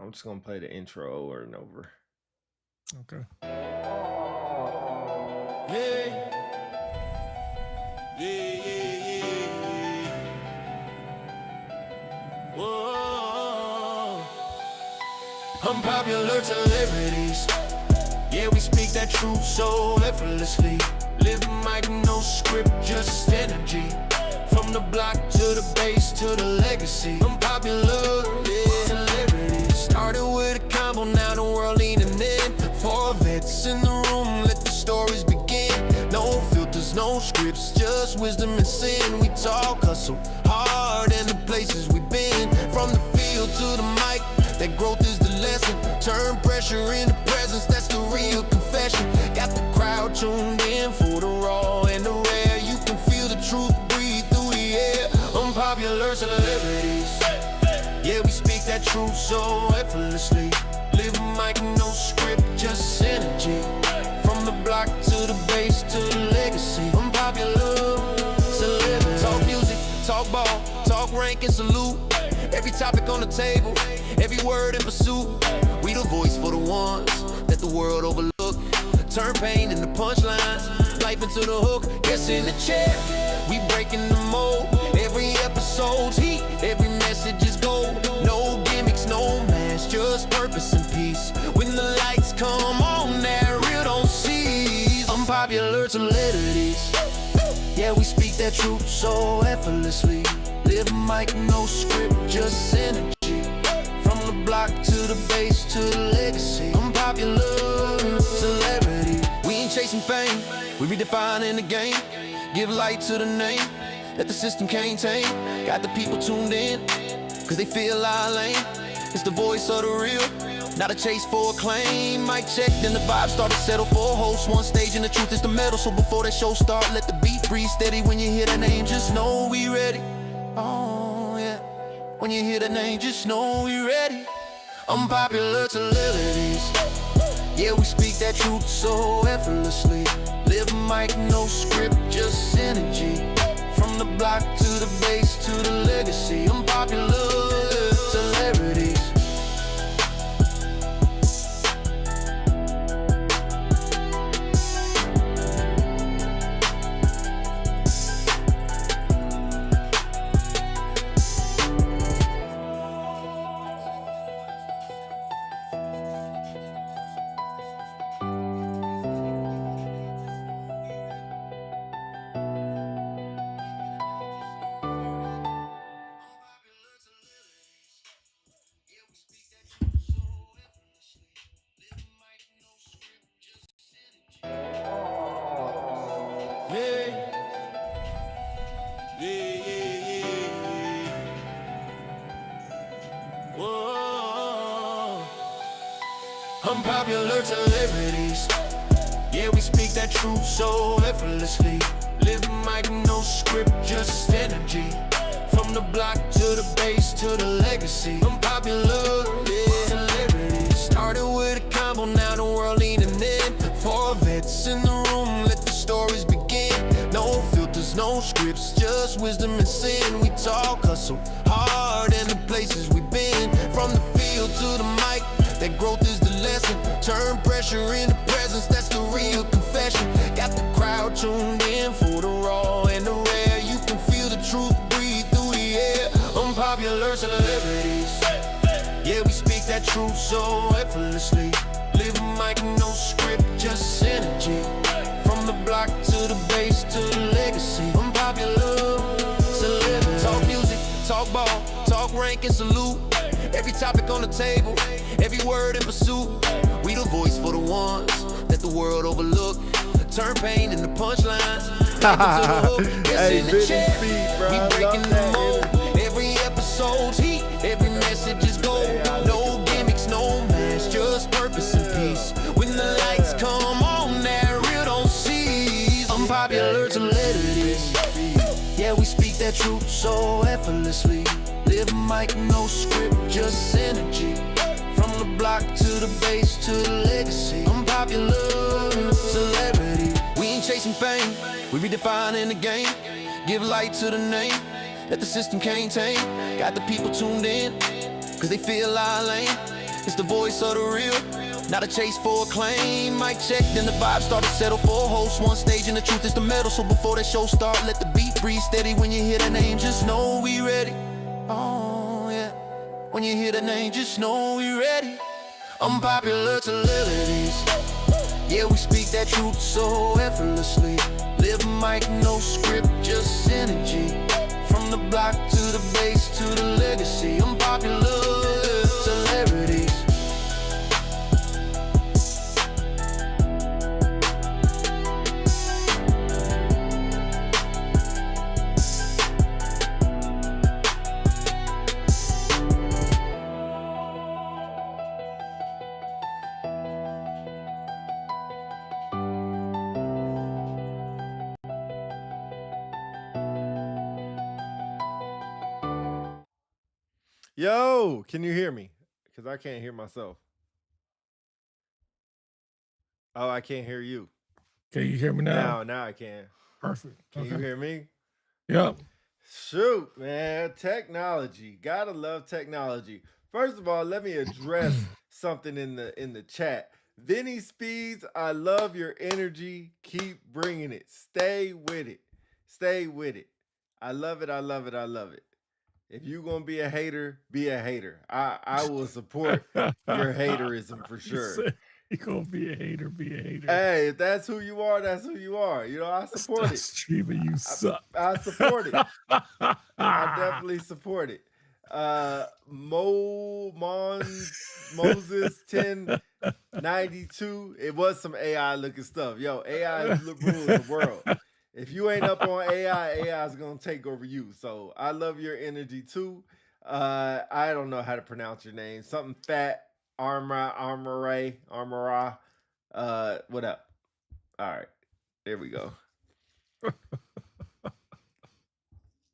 I'm just gonna play the intro over and over. Okay. Yeah, yeah, yeah, yeah. Whoa. Unpopular celebrities. Yeah, we speak that truth so effortlessly. Living like no script, just energy. From the block to the base to the legacy. Unpopular, yeah, celebrities. Started with a combo, now the world leaning in. Four vets in the room, let the stories begin. No filters, no scripts, just wisdom and sin. We talk hustle hard and the places we've been. From the field to the mic, that growth is the lesson. Turn pressure into presence, that's the real confession. Got the crowd tuned in for the raw and the rare. You can feel the truth breathe through the air. Unpopular celebrities. Yeah, we speak that truth so effortlessly. Living like no script, just energy. From the block to the base to the legacy. Unpopular celebrities. Talk music, talk ball, talk rank and salute. Every topic on the table, every word in pursuit. We the voice for the ones that the world overlook. Turn pain into punchlines, life into the hook. Yes, in the chair, we breaking the mold. Every episode's heat, every message is gold. No gimmicks, no mask, just purpose and peace. When the lights come on, that real don't cease. Unpopular celebrities. Yeah, we speak that truth so effortlessly. Living like no script, just energy. From the block to the base to the legacy. Unpopular celebrity. We ain't chasing fame, we redefining the game. Give light to the name that the system can't tame. Got the people tuned in, cause they feel our lane. It's the voice of the real, not a chase for acclaim. Mic check, then the vibe start to settle for a host. One stage and the truth is the metal. So before that show start, let the beat breathe steady. When you hear that name, just know we ready. Oh yeah, when you hear the name, just know we ready. Unpopular celebrities. Yeah, we speak that truth so effortlessly. Living like no script, just energy. From the block to the base to the legacy. Unpopular celebrities. Yeah, yeah, yeah, yeah. Whoa. Unpopular celebrities. Yeah, we speak that truth so effortlessly. Living like no script, just energy. From the block to the base to the legacy. Unpopular, yeah, celebrities. Started with a combo, now the world leaning in. Four vets in the room, let the stories begin. No filters, no scripts, just wisdom and sin. We talk hustle hard and the places we've been. From the field to the mic, that growth is the lesson. Turn pressure into presence, that's the real confession. Got the crowd tuned in for the raw and the rare. You can feel the truth breathe through the air. Unpopular celebrities. Yeah, we speak that truth so effortlessly. Living like no script, just energy. From the block to the base to the legacy. Unpopular celebrities. Talk music, talk ball, talk rank and salute. Every topic on the table, every word in pursuit. We the voice for the ones that the world overlook. Turn pain into punchlines, life into the hook. Yes, Hey, in the Big chair, Feet, bro. we I breaking love the that mold. energy. Every episode's heat, every message is gold. No gimmicks, no mask, just purpose and peace. When the lights come on, that real don't cease. Unpopular celebrities. Yeah, we speak that truth so effortlessly. Living like no script, just energy. From the block to the base to the legacy. Unpopular celebrity. We ain't chasing fame, we redefining the game. Give light to the name that the system can't tame. Got the people tuned in, cause they feel our lane. It's the voice of the real, not a chase for acclaim. Mic check, then the vibe start to settle for a host. One stage and the truth is the metal. So before that show start, let the beat breathe steady. When you hear the name, just know we ready. Oh yeah. When you hear the name, just know we ready. Unpopular celebrities. Yeah, we speak that truth so effortlessly. Live mic, no script, just energy. From the block to the base to the legacy. Unpopular celebrities. Yo, can you hear me? Because I can't hear myself. Oh, I can't hear you. Can you hear me now? Now I can. Perfect. Can you hear me? Yep. Shoot, man. Technology. Gotta love technology. First of all, let me address something in the chat. Vinny Speeds, I love your energy. Keep bringing it. Stay with it. Stay with it. I love it. I love it. I love it. If you're gonna be a hater, be a hater. I will support your haterism for sure. You gonna be a hater, be a hater. Hey, if that's who you are, that's who you are. You know, I support it. Streaming, you suck. I support it. I definitely support it. Moses 1092. It was some AI looking stuff. Yo, AI is ruling the world. If you ain't up on AI is gonna take over you. So I love your energy too. I don't know how to pronounce your name. Something fat. Armora. What up? All right. There we go.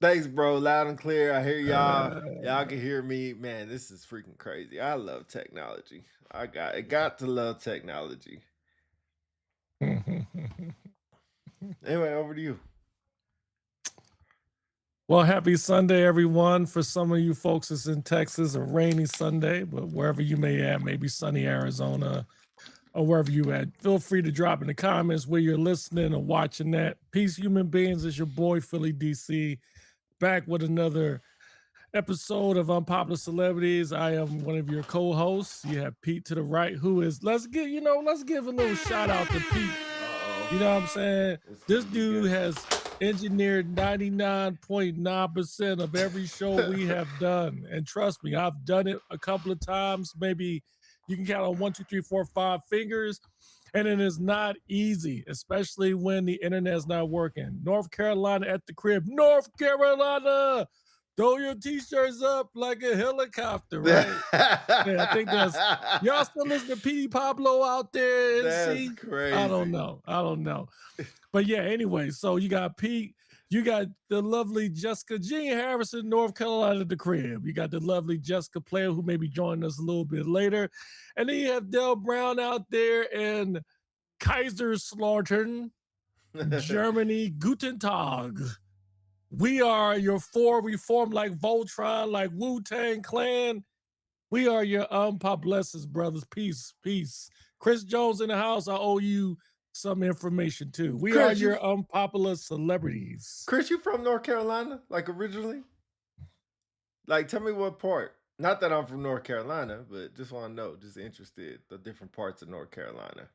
Thanks, bro. Loud and clear. I hear y'all. Y'all can hear me. Man, this is freaking crazy. I love technology. I got to love technology. Anyway, over to you. Well, happy Sunday, everyone. For some of you folks, it's in Texas, a rainy Sunday, but wherever you may at, maybe sunny Arizona or wherever you at, feel free to drop in the comments where you're listening or watching that. Peace, human beings. It's your boy, Philly DC, back with another episode of Unpopular Celebrities. I am one of your co-hosts. You have Pete to the right, who is, let's give a little shout out to Pete. You know what I'm saying? This dude has engineered 99.9% of every show we have done. And trust me, I've done it a couple of times. Maybe you can count on 1, 2, 3, 4, 5 fingers. And it is not easy, especially when the internet's not working. North Carolina at the crib. North Carolina! Throw your t-shirts up like a helicopter, right? Yeah, I think that's, y'all still listen to P. Pablo out there? That's crazy. I don't know. But yeah, anyway, so you got Pete, you got the lovely Jessica Jean Harrison, North Carolina at the crib. You got the lovely Jessica Player, who may be joining us a little bit later. And then you have Del Brown out there in Kaiserslautern, Germany. Guten Tag. We are your four. We form like Voltron, like Wu-Tang Clan. We are your unpopular brothers. Peace, peace. Chris Jones in the house. I owe you some information too. We are your unpopular celebrities. Chris, you from North Carolina? Like originally? Like, tell me what part. Not that I'm from North Carolina, but just want to know. Just interested the different parts of North Carolina.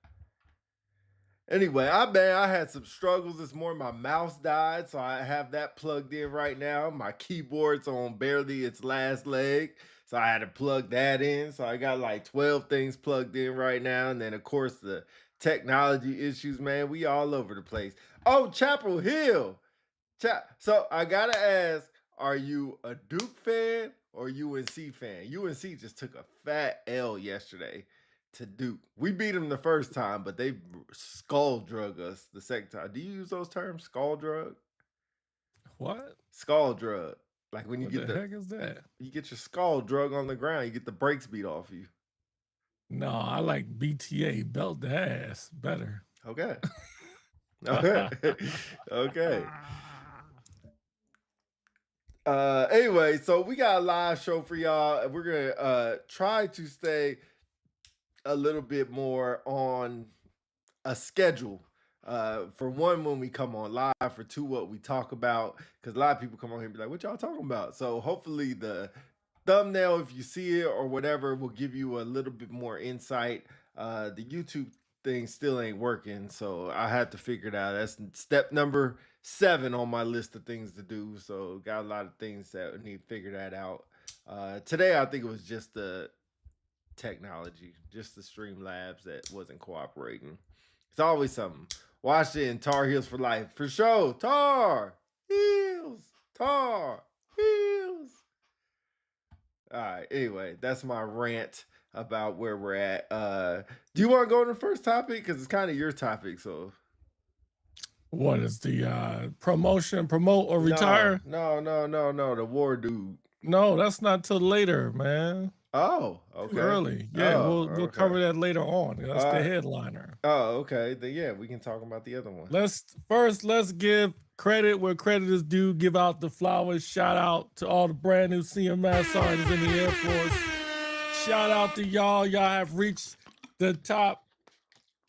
Anyway, I had some struggles this morning. My mouse died, so I have that plugged in right now. My keyboard's on barely its last leg, so I had to plug that in. So I got like 12 things plugged in right now. And then, of course, the technology issues, man. We all over the place. Oh, Chapel Hill. So I got to ask, are you a Duke fan or UNC fan? UNC just took a fat L yesterday to Duke. We beat them the first time, but they skull drug us the second time. Do you use those terms? Skull drug? What? Skull drug. Like when you what get the heck is that? You get your skull drug on the ground, you get the brakes beat off you. No, I like BTA, belt the ass, better. Okay. Okay. Okay. Anyway, so we got a live show for y'all, and we're gonna try to stay a little bit more on a schedule. For one, when we come on live, for two, what we talk about, because a lot of people come on here and be like, "What y'all talking about?" So hopefully the thumbnail, if you see it or whatever, will give you a little bit more insight. The YouTube thing still ain't working, so I had to figure it out. That's step number 7 on my list of things to do. So got a lot of things that need to figure that out. Today, I think it was just the technology, just the Streamlabs that wasn't cooperating. It's always something. Watch it in Tar Heels for Life. For sure. Tar Heels. Tar Heels. All right. Anyway, that's my rant about where we're at. Do you want to go to the first topic? Because it's kind of your topic. So What is the promote or retire? No. The war dude. No, that's not till later, man. Oh, Too okay. early. Yeah, we'll okay. cover that later on. That's the headliner. Oh, okay. Then yeah, we can talk about the other one. Let's give credit where credit is due. Give out the flowers. Shout out to all the brand new CMS sergeants in the Air Force. Shout out to y'all. Y'all have reached the top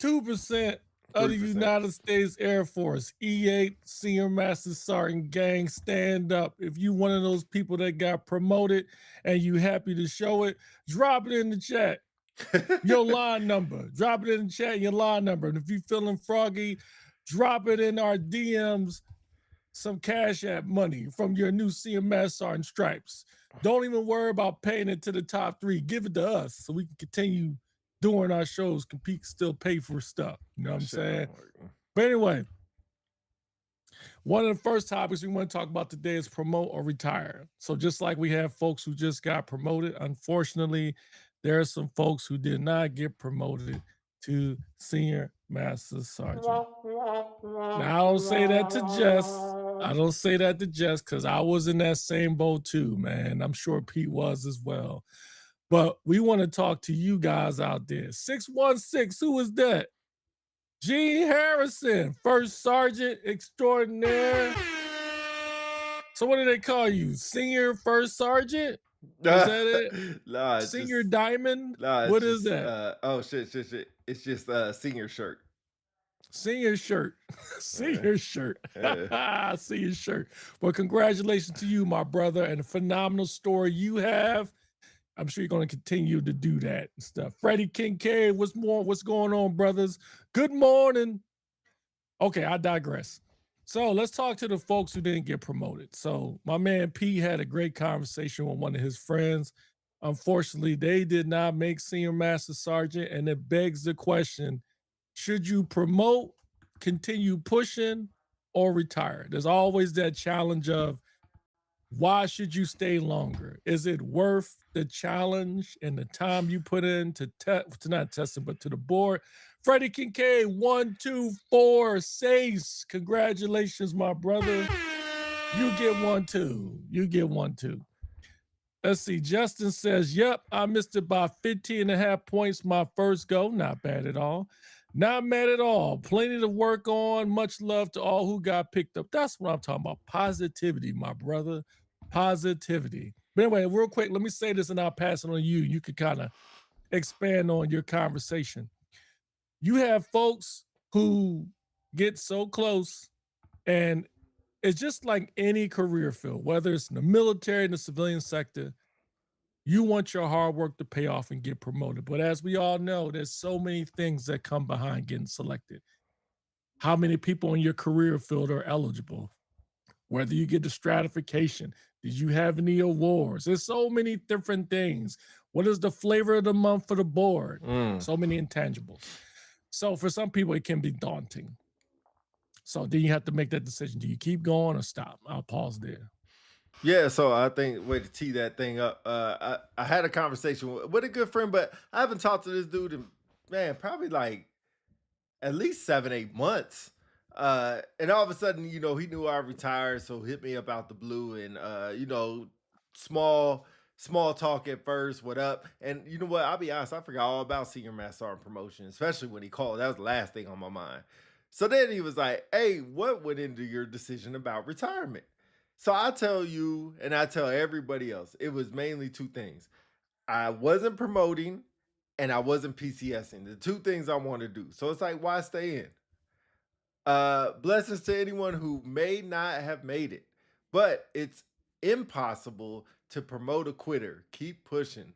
2% of the 3%. United States Air Force. E8 Senior Master Sergeant gang, stand up. If you one of those people that got promoted and you happy to show it, drop it in the chat. Your line number. Drop it in the chat, your line number. And if you feeling froggy, drop it in our DMs, some Cash App money from your new CMS Sergeant stripes. Don't even worry about paying it to the top 3. Give it to us so we can continue doing our shows, compete, still pay for stuff. You know what I'm saying? But anyway, one of the first topics we want to talk about today is promote or retire. So just like we have folks who just got promoted, unfortunately, there are some folks who did not get promoted to Senior Master Sergeant. Now, I don't say that to Jess because I was in that same boat too, man. I'm sure Pete was as well. But we want to talk to you guys out there. 616, who is that? Gene Harrison, First Sergeant Extraordinaire. So what do they call you? Senior First Sergeant? Is that it? Nah, Senior Diamond? Nah, what is that? Oh, shit. It's just senior shirt. Senior shirt. Senior shirt. Senior shirt. Well, congratulations to you, my brother, and a phenomenal story you have. I'm sure you're going to continue to do that and stuff. Freddie Kincaid, what's going on, brothers? Good morning. Okay, I digress. So let's talk to the folks who didn't get promoted. So my man P had a great conversation with one of his friends. Unfortunately, they did not make Senior Master Sergeant, and it begs the question, should you promote, continue pushing, or retire? There's always that challenge of, why should you stay longer? Is it worth the challenge and the time you put in to not testing, but to the board? Freddie Kincaid, 1, 2, 4, says, congratulations, my brother. You get 1, 2. You get 1, 2. Let's see. Justin says, yep, I missed it by 15.5 points my first go. Not bad at all. Not mad at all. Plenty to work on. Much love to all who got picked up. That's what I'm talking about. Positivity, my brother. Positivity. But anyway, real quick, let me say this and I'll pass it on to you. You could kind of expand on your conversation. You have folks who get so close, and it's just like any career field, whether it's in the military, in the civilian sector, you want your hard work to pay off and get promoted. But as we all know, there's so many things that come behind getting selected. How many people in your career field are eligible? Whether you get the stratification, did you have any awards? There's so many different things. What is the flavor of the month for the board? So many intangibles. So for some people, it can be daunting. So then you have to make that decision. Do you keep going or stop? I'll pause there. Yeah, so I think way to tee that thing up. I had a conversation with a good friend, but I haven't talked to this dude in, man, probably like at least 7-8 months. And all of a sudden, he knew I retired, so hit me up out the blue, and small talk at first. What up? And you know what? I'll be honest, I forgot all about Senior Master Sergeant promotion, especially when he called. That was the last thing on my mind. So then he was like, "Hey, what went into your decision about retirement?" So I tell you, and I tell everybody else, it was mainly two things. I wasn't promoting, and I wasn't PCSing. The two things I want to do. So it's like, why stay in? Blessings to anyone who may not have made it, but it's impossible to promote a quitter. Keep pushing.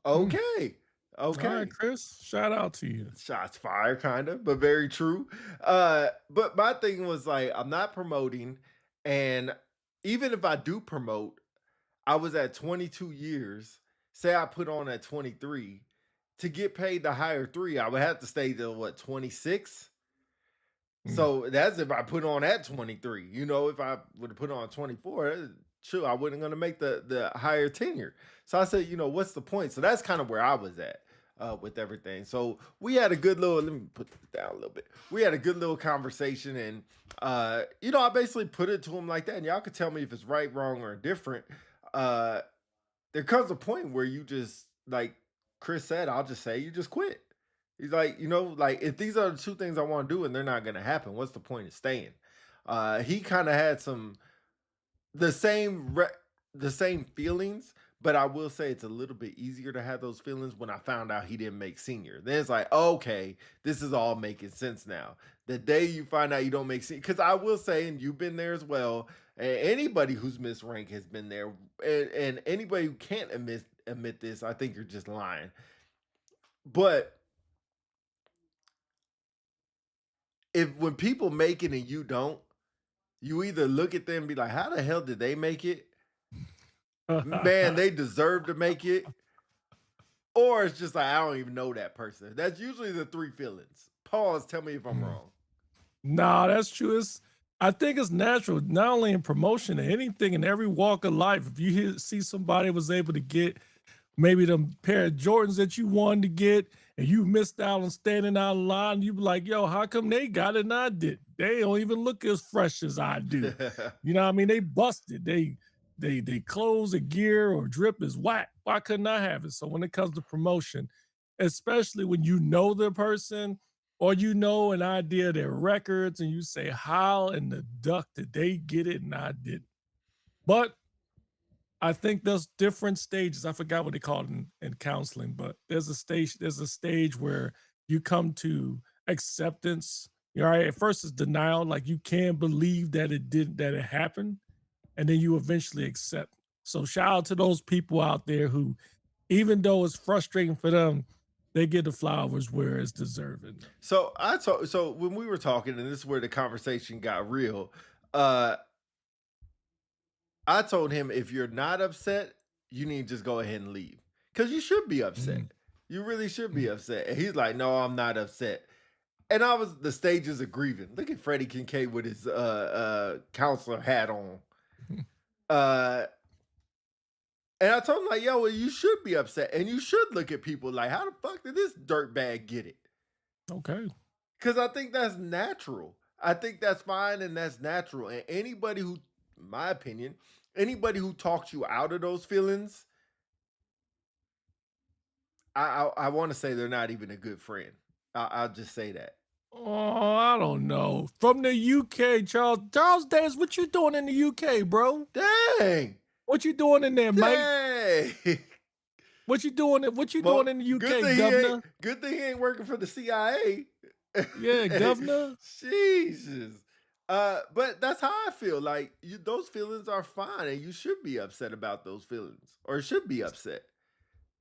Mm. Okay. All Okay. right, Chris. Shout out to you. Shots fired, kind of, but very true. But my thing was like, I'm not promoting, and even if I do promote, I was at 22 years. Say I put on at 23 to get paid the higher three, I would have to stay till what 26. Mm. So that's if I put on at 23. You know, if I would have put on 24, sure, I wasn't going to make the higher tenure. So I said, you know, what's the point? So that's kind of where I was at with everything. So we had a good little, let me put this down a little bit. We had a good little conversation, and, you know, I basically put it to him like that. And y'all could tell me if it's right, wrong, or different. There comes a point where you just, like Chris said, I'll just say, you just quit. He's like, you know, like if these are the two things I want to do and they're not going to happen, what's the point of staying? He kind of had the same the same feelings, but I will say it's a little bit easier to have those feelings when I found out he didn't make senior. Then it's like, okay, this is all making sense now. The day you find out you don't make senior, because I will say, and you've been there as well, and anybody who's missed rank has been there, and anybody who can't admit this, I think you're just lying. But when people make it and you don't, you either look at them and be like, how the hell did they make it? Man, they deserve to make it. Or it's just like, I don't even know that person. That's usually the three feelings. Pause, tell me if I'm wrong. Nah, that's true. I think it's natural, not only in promotion, anything in every walk of life. If you see somebody was able to get maybe them pair of Jordans that you wanted to get, and you missed out on standing out in line, you be like, yo, how come they got it and I did? They don't even look as fresh as I do. You know what I mean? They busted. They clothes or gear or drip is whack. Why couldn't I have it? So when it comes to promotion, especially when you know the person or you know an idea of their records and you say, how in the duck did they get it and I didn't? But I think there's different stages. I forgot what they call it in counseling, but there's a stage where you come to acceptance. You know, right? At first it's denial, like you can't believe that it happened, and then you eventually accept. So shout out to those people out there who, even though it's frustrating for them, they get the flowers where it's deserving. So so when we were talking, and this is where the conversation got real, I told him, if you're not upset, you need to just go ahead and leave. Because you should be upset. You really should be upset. And he's like, no, I'm not upset. And the stages of grieving. Look at Freddie Kincaid with his counselor hat on. And I told him, like, yo, well, you should be upset. And you should look at people like, how the fuck did this dirtbag get it? Okay. Because I think that's natural. I think that's fine and that's natural. And anybody who, in my opinion, anybody who talks you out of those feelings, I want to say they're not even a good friend. I'll just say that. Oh, I don't know. From the UK, Charles Davis, what you doing in the UK, bro? Dang. What you doing in there, Mike? Dang. What you doing? What you doing in the UK, governor? Good thing he ain't working for the CIA. Yeah, governor. Jesus. But that's how I feel. Like those feelings are fine, and you should be upset about those feelings, or should be upset.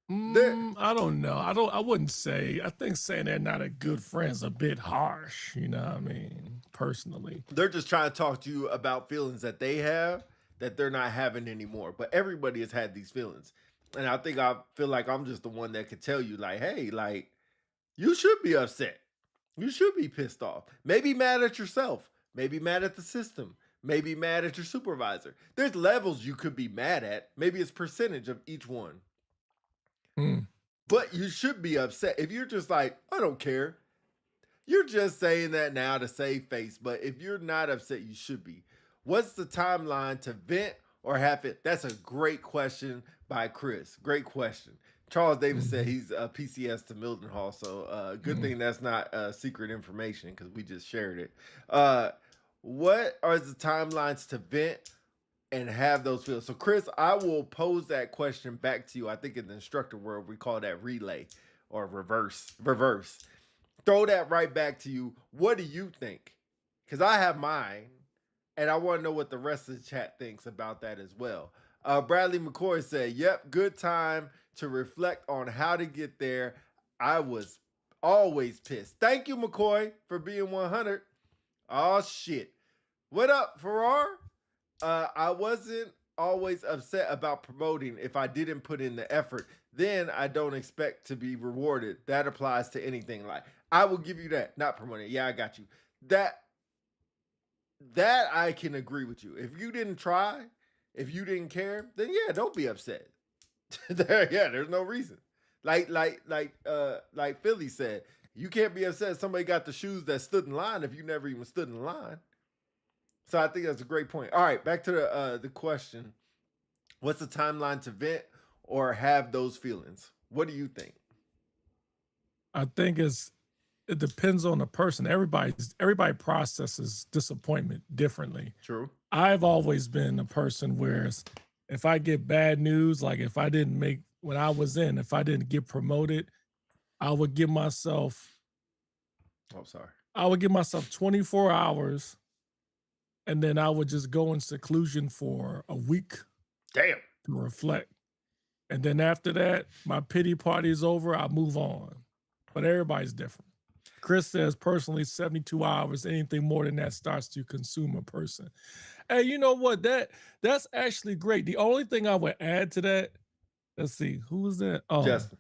I don't know. I wouldn't say. I think saying they're not a good friend is a bit harsh. You know what I mean? Personally, they're just trying to talk to you about feelings that they have that they're not having anymore. But everybody has had these feelings, and I feel like I'm just the one that could tell you, like, hey, like you should be upset. You should be pissed off. Maybe mad at yourself. Maybe mad at the system. Maybe mad at your supervisor. There's levels you could be mad at. Maybe it's percentage of each one. But you should be upset. If you're just like, I don't care. You're just saying that now to save face. But if you're not upset, you should be. What's the timeline to vent or have it? That's a great question by Chris. Great question. Charles Davis said he's a PCS to Milton Hall, so good thing that's not secret information because we just shared it. What are the timelines to vent and have those feelings. So, Chris, I will pose that question back to you. I think in the instructor world, we call that relay or reverse. Throw that right back to you. What do you think? Because I have mine, and I want to know what the rest of the chat thinks about that as well. Bradley McCoy said, yep, good time to reflect on how to get there. I was always pissed. Thank you, McCoy, for being 100. Oh, shit. What up, Farrar? I wasn't always upset about promoting if I didn't put in the effort. Then I don't expect to be rewarded. That applies to anything. Like, I will give you that. Not promoting. Yeah, I got you. That I can agree with you. If you didn't try, if you didn't care, then yeah, don't be upset. There's no reason. Like Philly said, you can't be upset somebody got the shoes that stood in line if you never even stood in line. So I think that's a great point. All right, back to the question. What's the timeline to vent or have those feelings? What do you think? I think it depends on the person. Everybody processes disappointment differently. True. I've always been a person where if I get bad news, like if I didn't get promoted, I would give myself 24 hours, and then I would just go in seclusion for a week. Damn. To reflect. And then after that, my pity party is over, I move on. But everybody's different. Chris says, personally, 72 hours, anything more than that starts to consume a person. Hey, you know what? That's actually great. The only thing I would add to that, let's see, who was that? Oh, Justin.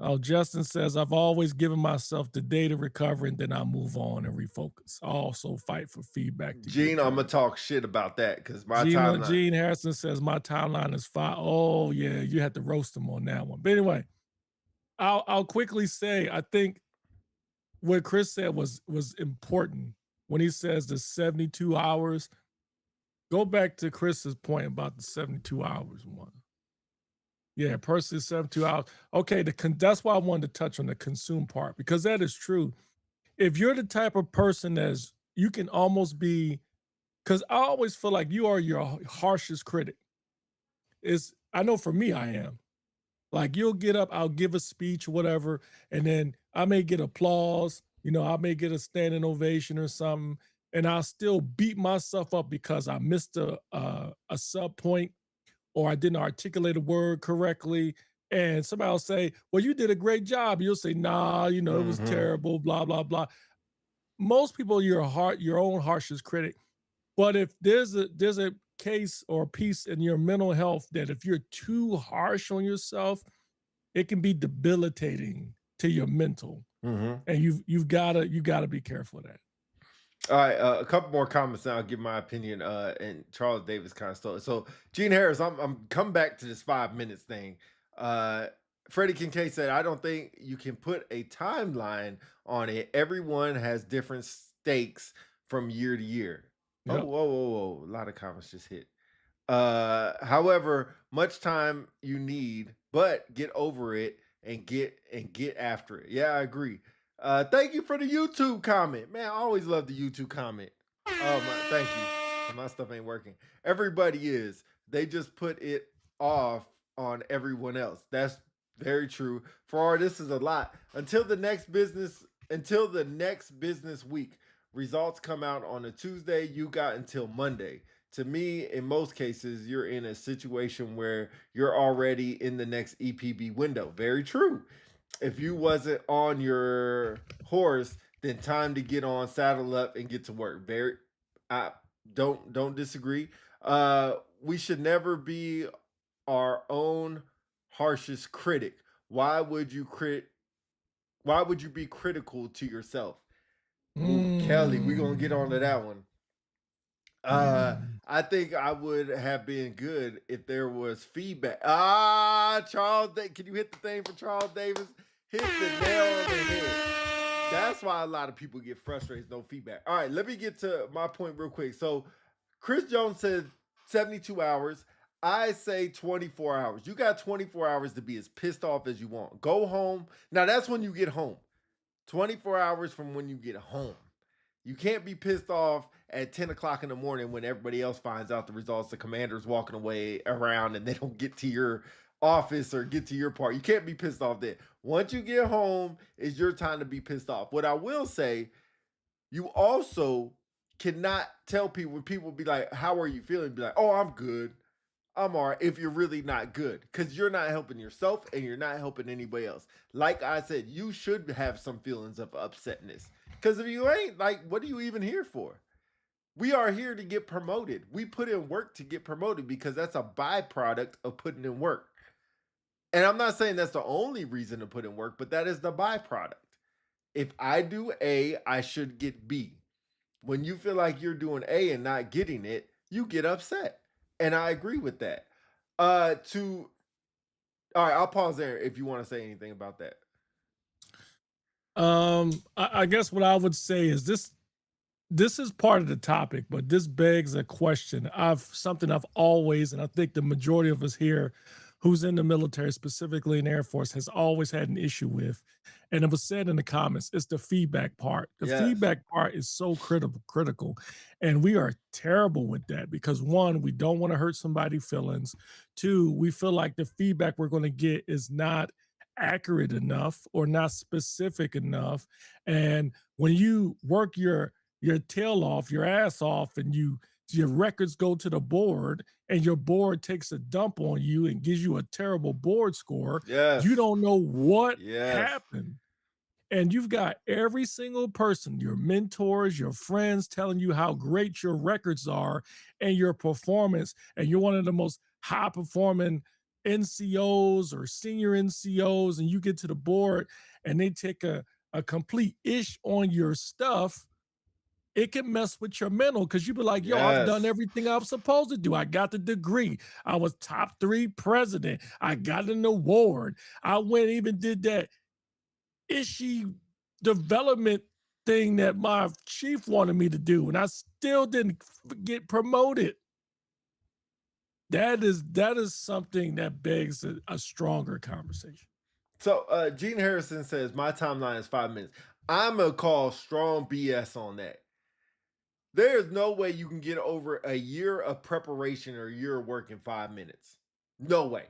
Oh, Justin says, I've always given myself the day to recover and then I move on and refocus. I also fight for feedback. Gene, I'm going to talk shit about that because my timeline. Gene Harrison says, my timeline is 5. Oh, yeah, you had to roast him on that one. But anyway, I'll quickly say, I think what Chris said was important when he says the 72 hours. Go back to Chris's point about the 72 hours one. Yeah, personally, 72 hours. Okay, that's why I wanted to touch on the consume part, because that is true. If you're the type of person you can almost be, because I always feel like you are your harshest critic. I know for me, I am. Like, you'll get up, I'll give a speech, whatever, and then I may get applause, I may get a standing ovation or something, and I'll still beat myself up because I missed a sub point, or I didn't articulate a word correctly, and somebody will say, well, you did a great job. You'll say, nah, it was terrible, blah, blah, blah. Most people, your own harshest critic. But if there's a case or a piece in your mental health that if you're too harsh on yourself, it can be debilitating to your mental. And you've got to be careful of that. All right, a couple more comments now. I'll give my opinion. And Charles Davis kind of stole it. So Gene Harris, I'm coming back to this 5 minutes thing. Freddie Kincaid said, I don't think you can put a timeline on it. Everyone has different stakes from year to year. Yep. Whoa. A lot of comments just hit. However, much time you need, but get over it and get after it. Yeah, I agree. Thank you for the YouTube comment. Man, I always love the YouTube comment. Thank you. My stuff ain't working. Everybody is. They just put it off on everyone else. That's very true. For this is a lot. Until the next business week, results come out on a Tuesday, you got until Monday. To me, in most cases, you're in a situation where you're already in the next EPB window. Very true. If you wasn't on your horse, then time to get on, saddle up, and get to work. Don't disagree. We should never be our own harshest critic. Why would you be critical to yourself? Ooh, Kelly, we're gonna get on to that one. I think I would have been good if there was feedback. Charles, can you hit the thing for Charles Davis? Hit the nail on the head. That's why a lot of people get frustrated. No feedback. All right, let me get to my point real quick. So Chris Jones said 72 hours. I say 24 hours. You got 24 hours to be as pissed off as you want. Go home. Now, that's when you get home. 24 hours from when you get home. You can't be pissed off at 10 o'clock in the morning when everybody else finds out the results. The commander's walking away around and they don't get to your office or get to your part. You can't be pissed off then. Once you get home, it's your time to be pissed off. What I will say, you also cannot tell people when people be like, "How are you feeling?" Be like, "Oh, I'm good. I'm all right," if you're really not good, because you're not helping yourself and you're not helping anybody else. Like I said, you should have some feelings of upsetness. Because if you ain't, like, what are you even here for? We are here to get promoted. We put in work to get promoted because that's a byproduct of putting in work. And I'm not saying that's the only reason to put in work, but that is the byproduct. If I do A, I should get B. When you feel like you're doing A and not getting it, you get upset. And I agree with that. All right, I'll pause there if you want to say anything about that. I guess what I would say is this is part of the topic, but this begs a question. Something I've always, and I think the majority of us here who's in the military, specifically in the Air Force, has always had an issue with. And it was said in the comments, it's the feedback part. The Yes. feedback part is so critical. And we are terrible with that because one, we don't want to hurt somebody's feelings. Two, we feel like the feedback we're going to get is not accurate enough or not specific enough. And when you work your tail off, your ass off, and your records go to the board and your board takes a dump on you and gives you a terrible board score, Yes. you don't know what Yes. happened. And you've got every single person, your mentors, your friends telling you how great your records are and your performance. And you're one of the most high performing NCOs or senior NCOs. And you get to the board and they take a complete ish on your stuff. It can mess with your mental because you be like, yo, I've done Yes. everything I was supposed to do. I got the degree. I was top 3 president. I got an award. I went and even did that issue development thing that my chief wanted me to do, and I still didn't get promoted. That is something that begs a stronger conversation. So Gene Harrison says, my timeline is 5 minutes. I'm going to call strong BS on that. There is no way you can get over a year of preparation or a year of work in 5 minutes. No way.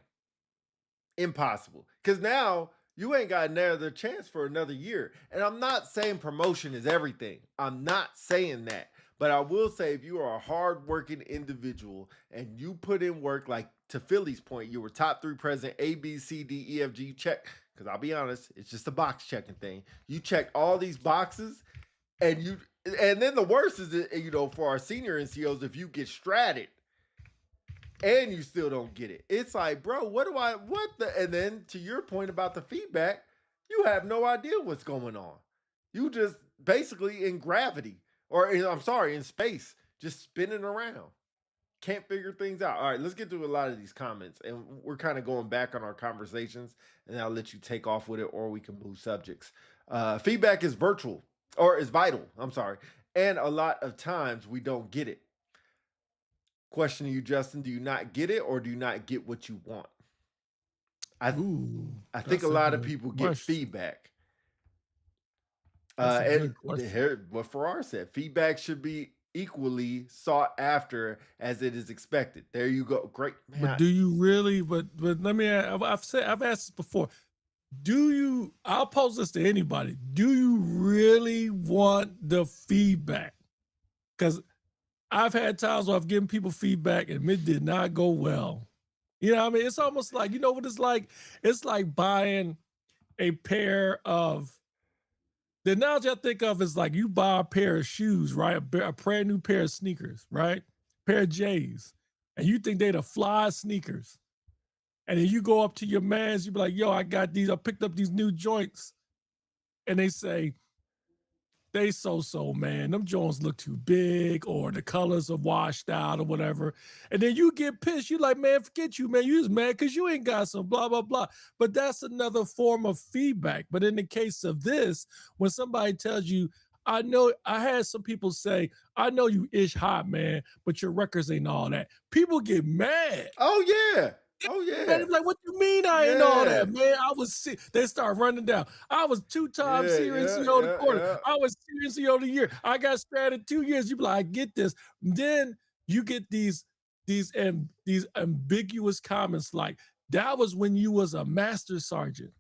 Impossible. Because now you ain't got another chance for another year. And I'm not saying promotion is everything. I'm not saying that. But I will say if you are a hardworking individual and you put in work, like to Philly's point, you were top 3 president, A, B, C, D, E, F, G, check. Because I'll be honest, it's just a box checking thing. You check all these boxes and then the worst is that, for our senior NCOs, if you get strated and you still don't get it, it's like, bro, and then to your point about the feedback, you have no idea what's going on. You just basically in gravity, in space, just spinning around. Can't figure things out. All right, let's get to a lot of these comments, and we're kind of going back on our conversations, and I'll let you take off with it, or we can move subjects. Feedback is vital, and a lot of times we don't get it. Question to you, Justin: do you not get it, or do you not get what you want? I think a lot of people get feedback. What Farrar said: feedback should be equally sought after as it is expected. There you go. Great. Man, but do you really? But let me. I've asked this before. I'll pose this to anybody. Do you really want the feedback? Because I've had times where I've given people feedback and it did not go well. You know what I mean? It's almost like, you know what it's like? It's like buying a pair of, the analogy I think of is like you buy a pair of shoes, right? A brand new pair of sneakers, right? Pair of J's. And you think they're the fly sneakers. And then you go up to your mans, you be like, yo, I picked up these new joints. And they say, they so, man. Them joints look too big or the colors are washed out or whatever. And then you get pissed. You like, man, forget you, man. You just mad because you ain't got some blah, blah, blah. But that's another form of feedback. But in the case of this, when somebody tells you, I had some people say, I know you ish hot, man, but your records ain't all that. People get mad. Oh, yeah. Oh yeah. Man, like, what you mean I ain't all Yeah. that, man? I was they start running down. I was 2-time Yeah, Senior yeah, NCO of the yeah, quarter. yeah. I was Senior NCO of the year. I got stranded 2 years. You be like, I get this. Then you get these ambiguous comments like, that was when you was a master sergeant.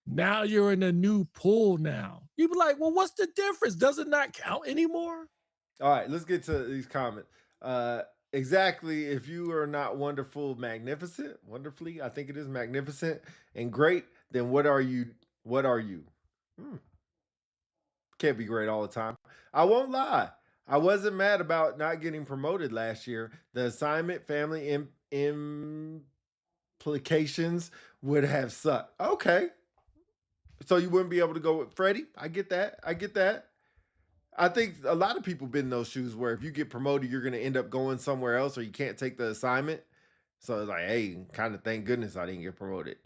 Now you're in a new pool now. You be like, well, what's the difference? Does it not count anymore? All right, let's get to these comments. Exactly. If you are not wonderfully, I think it is magnificent and great, then what are you? What are you? Hmm. Can't be great all the time. I won't lie. I wasn't mad about not getting promoted last year. The assignment, family implications would have sucked. Okay. So you wouldn't be able to go with Freddie. I get that. I get that. I think a lot of people been in those shoes where if you get promoted, you're going to end up going somewhere else or you can't take the assignment. So it's like, hey, kind of thank goodness I didn't get promoted.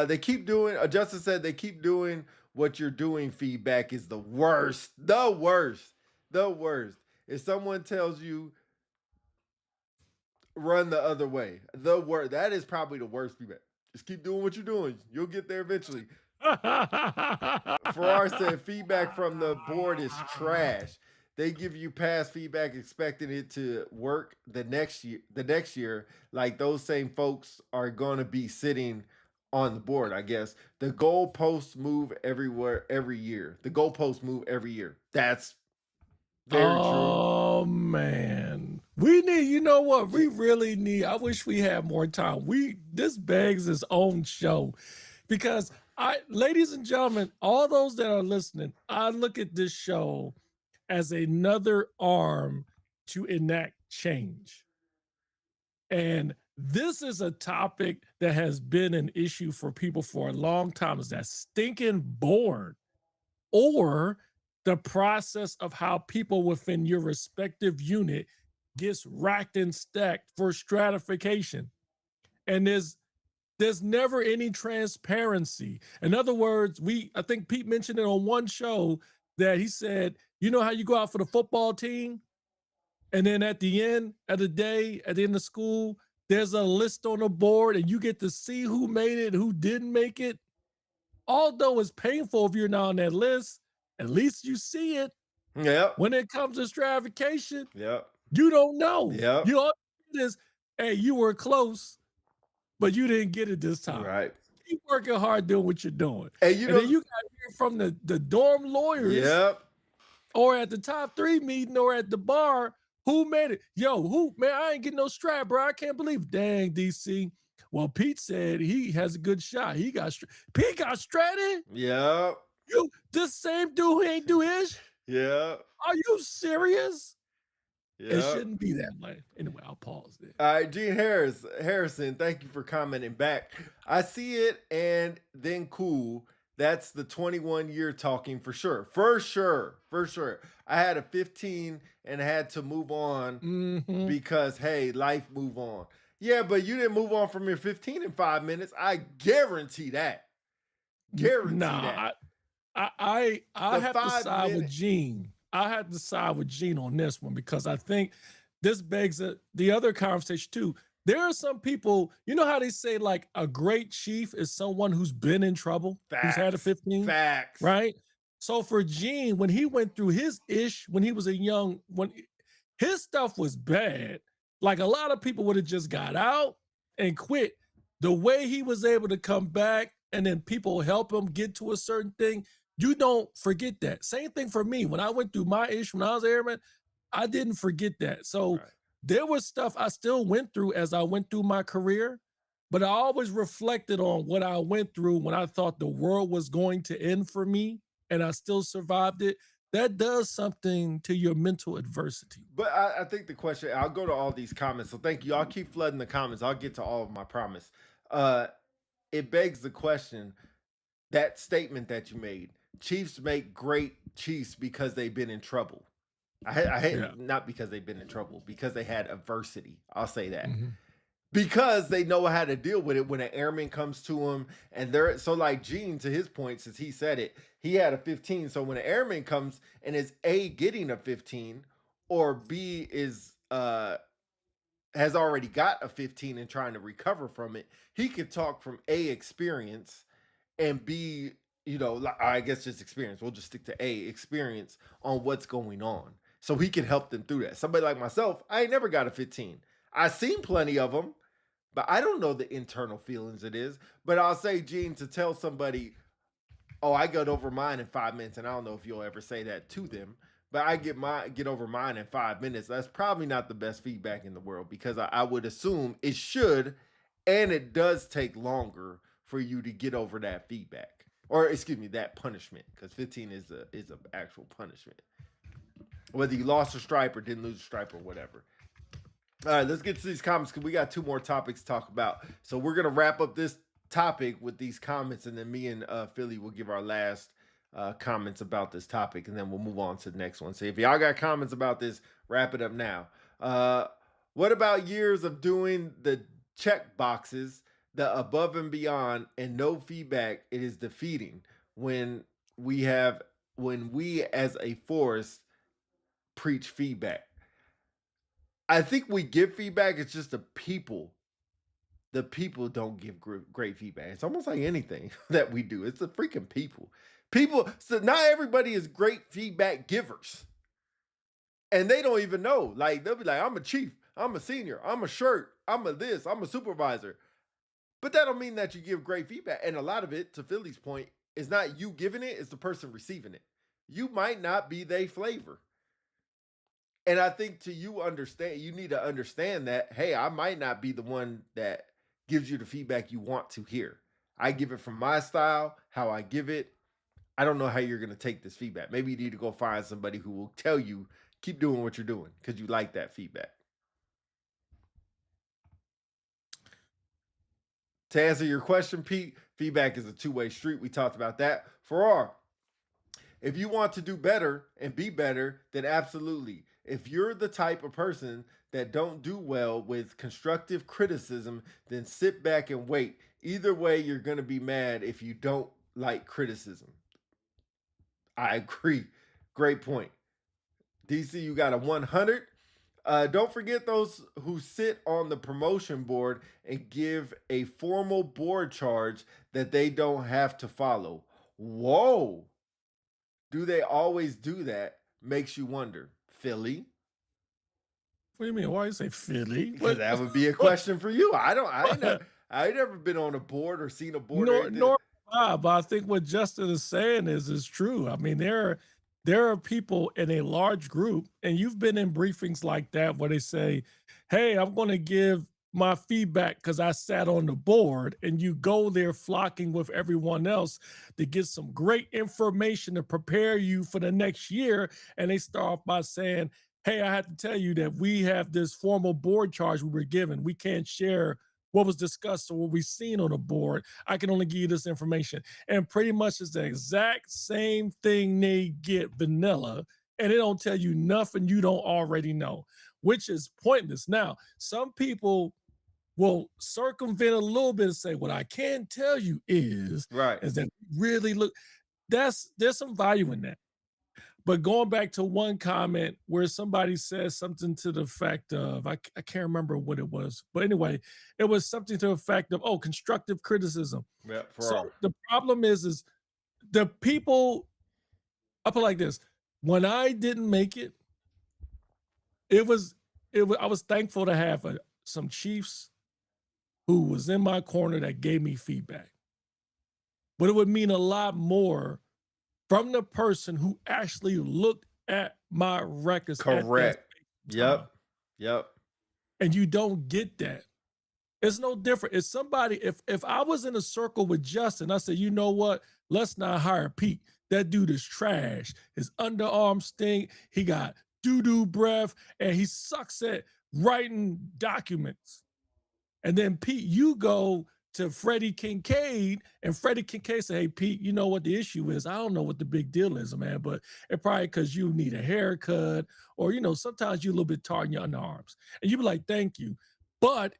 They keep doing, Justin said they keep doing what you're doing. Feedback is the worst. The worst. The worst. If someone tells you run the other way, the worst. That is probably the worst feedback. Just keep doing what you're doing. You'll get there eventually. Farrar said feedback from the board is trash. They give you past feedback expecting it to work the next year. Like those same folks are going to be sitting on the board, I guess. The goalposts move everywhere every year. The goalposts move every year. That's very true. Oh man. We need, you know what? We really need, I wish we had more time. This begs its own show because ladies and gentlemen, all those that are listening, I look at this show as another arm to enact change. And this is a topic that has been an issue for people for a long time, is that stinking board or the process of how people within your respective unit gets racked and stacked for stratification. And there's never any transparency. In other words, I think Pete mentioned it on one show that he said, you know how you go out for the football team? And then at the end of the day, at the end of school, there's a list on the board and you get to see who made it, who didn't make it. Although it's painful if you're not on that list, at least you see it. Yep. When it comes to stratification, Yep. you don't know. Yep. You all it is, hey, you were close, but you didn't get it this time. Right. Keep working hard doing what you're doing. And you and then you got to hear from the dorm lawyers. Yep. Or at the top 3 meeting or at the bar, who made it? Yo, man, I ain't getting no strap, bro. I can't believe. Dang, DC. Well, Pete said he has a good shot. Pete got stranded? Yep. This same dude who ain't do his? Yeah. Are you serious? Yeah. It shouldn't be that way. Anyway, I'll pause there. All right, Gene Harrison, thank you for commenting back. I see it and then cool. That's the 21-year talking for sure. For sure. I had a 15 and had to move on because, hey, life move on. Yeah, but you didn't move on from your 15 in 5 minutes. I guarantee that. That. I have to side with Gene. I have to side with Gene on this one because I think this begs the other conversation too. There are some people, you know how they say like a great chief is someone who's been in trouble, who's had a 15? Facts. Right? So for Gene, when he went through his when he was when his stuff was bad, like a lot of people would have just got out and quit. The way he was able to come back and then people help him get to a certain thing, you don't forget that. Same thing for me. When I went through my issue when I was airman, I didn't forget that. So there was stuff I still went through as I went through my career, but I always reflected on what I went through when I thought the world was going to end for me and I still survived it. That does something to your mental adversity. But I think the question, I'll go to all these comments. So thank you. I'll keep flooding the comments. I'll get to all of them, I promise. It begs the question, that statement that you made, Chiefs make great Chiefs because they've been in trouble. I hate not because they've been in trouble, because they had adversity. I'll say that. Because they know how to deal with it when an airman comes to them. And they're so like Gene, to his point, since he said it, he had a 15. So when an airman comes and is A, getting a 15, or B, is has already got a 15 and trying to recover from it, he could talk from A, experience, and B, I guess just experience. We'll just stick to A, experience on what's going on. So he can help them through that. Somebody like myself, I ain't never got a 15. I've seen plenty of them, but I don't know the internal feelings it is. But I'll say, Gene, to tell somebody, oh, I got over mine in 5 minutes, and I don't know if you'll ever say that to them, but I get over mine in 5 minutes. That's probably not the best feedback in the world, because I would assume it should, and it does take longer for you to get over that feedback, or excuse me, that punishment, because 15 is a actual punishment, whether you lost a stripe or didn't lose a stripe or whatever. All right, let's get to these comments, because we got 2 more topics to talk about. So we're gonna wrap up this topic with these comments, and then me and Philly will give our last comments about this topic, and then we'll move on to the next one. So if y'all got comments about this, wrap it up now. What about years of doing the check boxes, the above and beyond, and no feedback? It is defeating when we as a force preach feedback. I think we give feedback. It's just the people don't give great feedback. It's almost like anything that we do. It's the freaking people. So not everybody is great feedback givers. And they don't even know. Like, they'll be like, I'm a chief, I'm a senior, I'm a shirt, I'm a this, I'm a supervisor. But that don't mean that you give great feedback. And a lot of it, to Philly's point, is not you giving it, it's the person receiving it. You might not be they flavor. And I think you need to understand that, hey, I might not be the one that gives you the feedback you want to hear. I give it from my style, how I give it. I don't know how you're going to take this feedback. Maybe you need to go find somebody who will tell you, keep doing what you're doing, because you like that feedback. To answer your question, Pete, feedback is a two-way street. We talked about that. If you want to do better and be better, then absolutely. If you're the type of person that don't do well with constructive criticism, then sit back and wait. Either way, you're going to be mad if you don't like criticism. I agree. Great point. DC, you got a 100. Don't forget those who sit on the promotion board and give a formal board charge that they don't have to follow. Whoa. Do they always do that? Makes you wonder. Philly? What do you mean? Why you say Philly? Because that would be a question for you. I ain't never been on a board or seen a board. Nor but I think what Justin is saying is true. I mean, there are people in a large group, and you've been in briefings like that where they say, hey, I'm going to give my feedback because I sat on the board, and you go there flocking with everyone else to get some great information to prepare you for the next year. And they start off by saying, hey, I have to tell you that we have this formal board charge we were given. We can't share what was discussed or what we've seen on the board. I can only give you this information. And pretty much it's the exact same thing they get vanilla, and they don't tell you nothing you don't already know, which is pointless. Now, some people will circumvent a little bit and say, what I can tell you is that really look, there's some value in that. But going back to one comment where somebody says something to the effect of, I can't remember what it was, but anyway, it was something to the effect of, oh, constructive criticism. Yeah, the problem is the people, I put it like this, when I didn't make it, I was thankful to have some chiefs who was in my corner that gave me feedback. But it would mean a lot more from the person who actually looked at my records. Correct. Yep. And you don't get that. It's no different. It's somebody, if I was in a circle with Justin, I said, you know what? Let's not hire Pete. That dude is trash. His underarm stink. He got doo-doo breath, and he sucks at writing documents. And then Pete, you go to Freddie Kincaid, and Freddie Kincaid say, hey, Pete, you know what the issue is? I don't know what the big deal is, man, but it probably because you need a haircut, or, sometimes you're a little bit tarred in your underarms. And you be like, thank you. But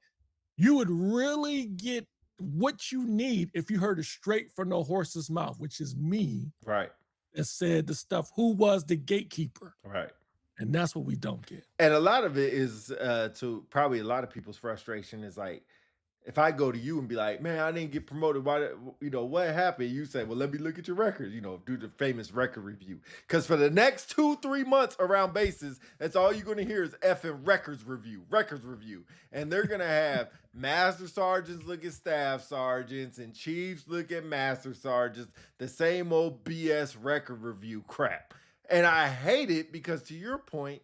you would really get what you need if you heard it straight from the horse's mouth, which is me. Right. That said the stuff, who was the gatekeeper. Right. And that's what we don't get. And a lot of it is to probably a lot of people's frustration is like, if I go to you and be like, man, I didn't get promoted, why, what happened? You say, well, let me look at your records, do the famous record review. Because for the next 2-3 months around bases, that's all you're going to hear is effing records review. And they're going to have master sergeants look at staff sergeants and chiefs look at master sergeants, the same old BS record review crap. And I hate it because, to your point,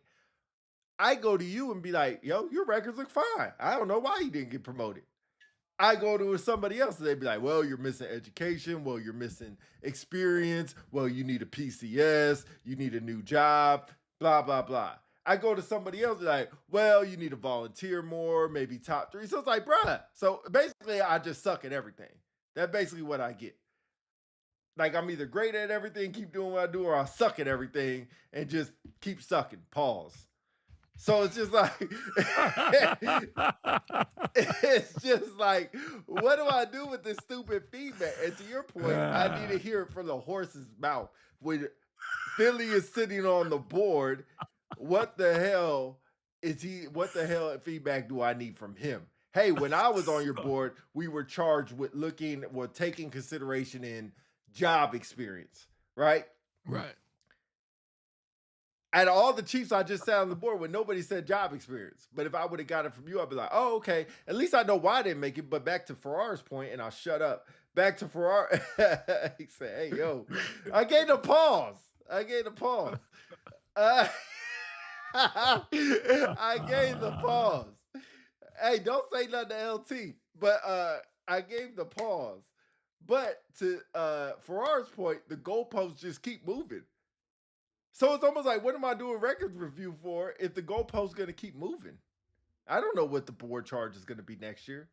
I go to you and be like, yo, your records look fine. I don't know why you didn't get promoted. I go to somebody else and they'd be like, well, you're missing education. Well, you're missing experience. Well, you need a PCS. You need a new job, blah, blah, blah. I go to somebody else and like, well, you need to volunteer more, maybe top 3. So it's like, bruh. So basically, I just suck at everything. That's basically what I get. Like, I'm either great at everything, keep doing what I do, or I suck at everything and just keep sucking. Pause. So it's just like, it's just like, what do I do with this stupid feedback? And to your point, I need to hear it from the horse's mouth. When Philly is sitting on the board, what the hell feedback do I need from him? Hey, when I was on your board, we were charged with taking consideration in job experience, right? Right. Out of all the Chiefs I just sat on the board with, nobody said job experience. But if I would have got it from you, I'd be like, oh, okay. At least I know why I didn't make it. But back to Farrar's point, and I'll shut up. Back to Farrar. He said, hey, yo, I gave the pause. I gave the pause. Hey, don't say nothing to LT. But I gave the pause. But to Farrar's point, the goalposts just keep moving. So it's almost like, what am I doing records review for if the goalpost's going to keep moving? I don't know what the board charge is going to be next year.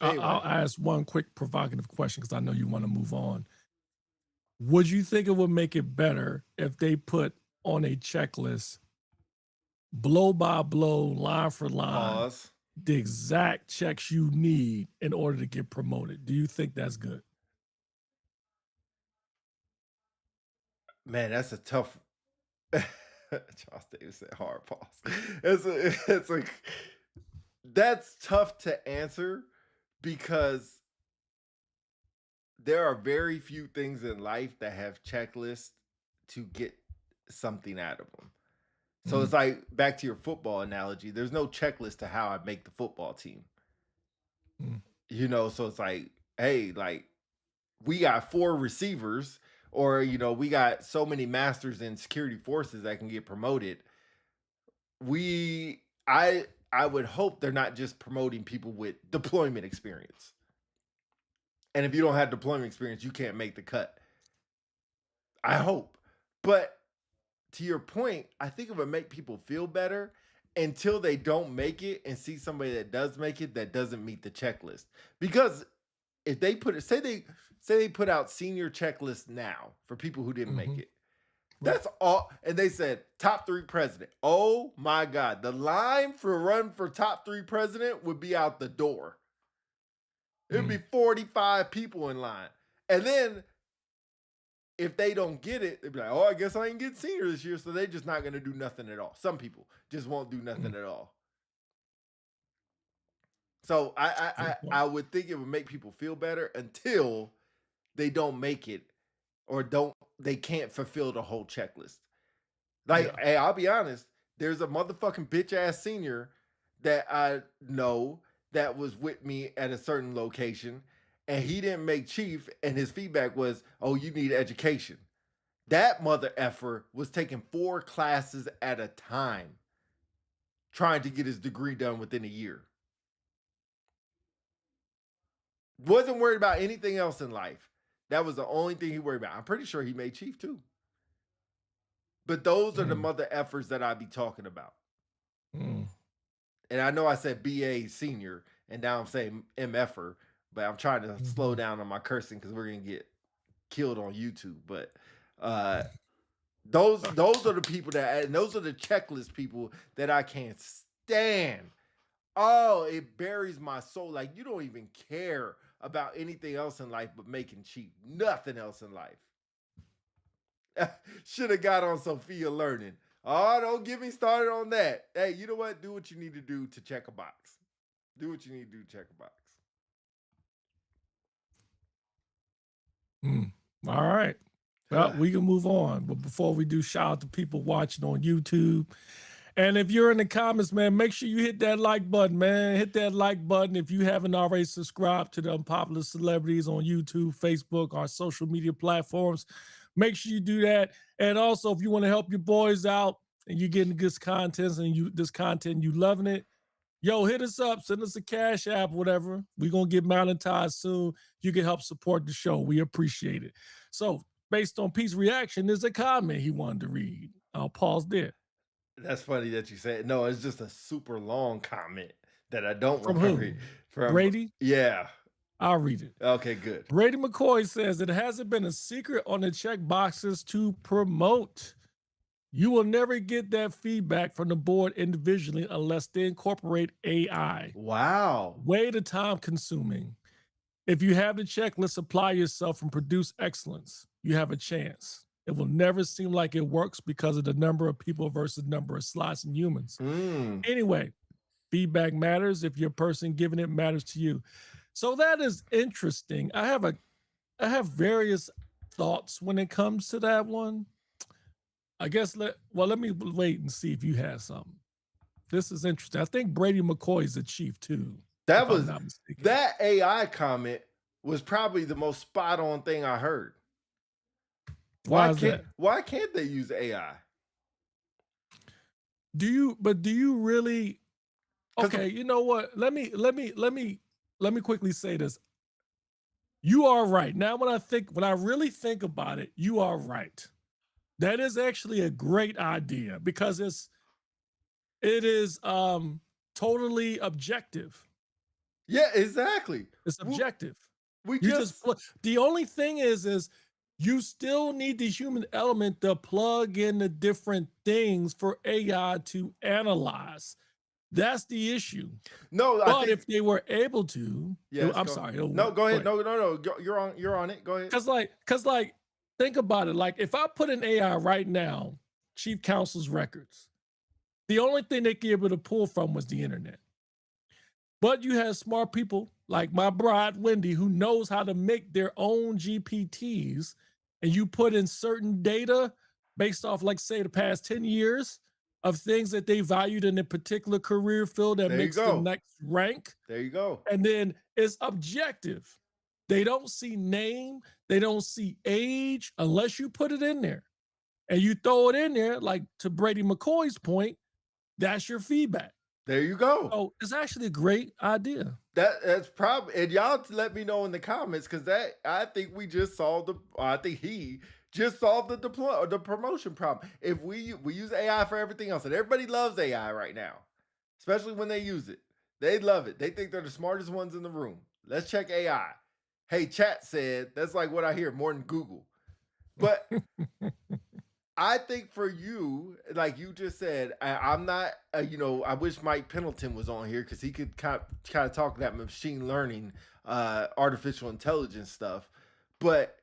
Anyway. I'll ask one quick provocative question because I know you want to move on. Would you think it would make it better if they put on a checklist, blow by blow, line for line, the exact checks you need in order to get promoted? Do you think that's good? Man, that's a tough. Charles Davis said hard pause. That's tough to answer because there are very few things in life that have checklists to get something out of them. So it's like, back to your football analogy, there's no checklist to how I make the football team. So it's like, hey, like, we got 4 receivers, or, we got so many masters in security forces that can get promoted. I would hope they're not just promoting people with deployment experience. And if you don't have deployment experience, you can't make the cut. I hope. But to your point, I think it would make people feel better until they don't make it and see somebody that does make it that doesn't meet the checklist. Because if they put it, say they put out senior checklists now for people who didn't make it. That's all. And they said top 3 president. Oh my God. The line for run for top 3 president would be out the door. It'd be 45 people in line. And then if they don't get it, they'd be like, oh, I guess I ain't get senior this year. So they're just not going to do nothing at all. Some people just won't do nothing at all. So I would think it would make people feel better until they don't make it or they can't fulfill the whole checklist. Like, hey, I'll be honest, there's a motherfucking bitch ass senior that I know that was with me at a certain location, and he didn't make chief, and his feedback was, oh, you need education. That mother effer was taking 4 classes at a time, trying to get his degree done within a year. Wasn't worried about anything else in life. That was the only thing he worried about. I'm pretty sure he made chief too. But those are the mother effers that I be talking about. And I know I said BA senior, and now I'm saying MFer, but I'm trying to slow down on my cursing because we're going to get killed on YouTube. But those are the people and those are the checklist people that I can't stand. Oh, it buries my soul. Like, you don't even care about anything else in life but making cheap. Nothing else in life. Should have got on Sophia Learning. Oh, don't get me started on that. Hey, you know what? Do what you need to do to check a box. Do what you need to do to check a box. All right. Well, we can move on. But before we do, shout out to people watching on YouTube. And if you're in the comments, man, make sure you hit that like button, man. Hit that like button if you haven't already subscribed to the Unpopular Celebrities on YouTube, Facebook, our social media platforms. Make sure you do that. And also, if you want to help your boys out and you're getting this content and you loving it, yo, hit us up, send us a cash app, whatever. We're going to get monetized soon. You can help support the show. We appreciate it. So based on Pete's reaction, there's a comment he wanted to read. I'll pause there. That's funny that you said. No, it's just a super long comment that I don't From want to who? read. From Brady? Yeah. I'll read it. Okay, good. Brady McCoy says it hasn't been a secret on the check boxes to promote. You will never get that feedback from the board individually unless they incorporate AI. Wow. Way too time consuming. If you have the checklist, apply yourself and produce excellence. You have a chance. It will never seem like it works because of the number of people versus number of slots and humans. Anyway, feedback matters if your person giving it matters to you. So that is interesting. I have various thoughts when it comes to that one. I guess let me wait and see if you have something. This is interesting. I think Brady McCoy is a chief too. That AI comment was probably the most spot on thing I heard. Why can't they use AI? Do you really? Okay, you know what? Let me quickly say this. You are right. Now when I really think about it, you are right. That is actually a great idea because it is totally objective. Yeah, exactly. It's objective. The only thing is you still need the human element to plug in the different things for AI to analyze. That's the issue. No, but if they were able to, I'm sorry. No, go ahead. No. You're on it. Go ahead. Cause think about it. Like if I put in AI right now, chief counsel's records, the only thing they could be able to pull from was the internet. But you have smart people like my bride, Wendy, who knows how to make their own GPTs, and you put in certain data based off, like, say, the past 10 years of things that they valued in a particular career field that makes the next rank. There you go. And then it's objective. They don't see name. They don't see age unless you put it in there. And you throw it in there, like to Brady McCoy's point, that's your feedback. There you go. Oh, it's actually a great idea. That's probably, and y'all let me know in the comments because I think we just solved he just solved the promotion problem. If we use AI for everything else, and everybody loves AI right now, especially when they use it, they love it. They think they're the smartest ones in the room. Let's check AI. Hey, chat said that's like what I hear more than Google, but. I think for you, like you just said, I'm not, I wish Mike Pendleton was on here because he could kind of talk that machine learning, artificial intelligence stuff. But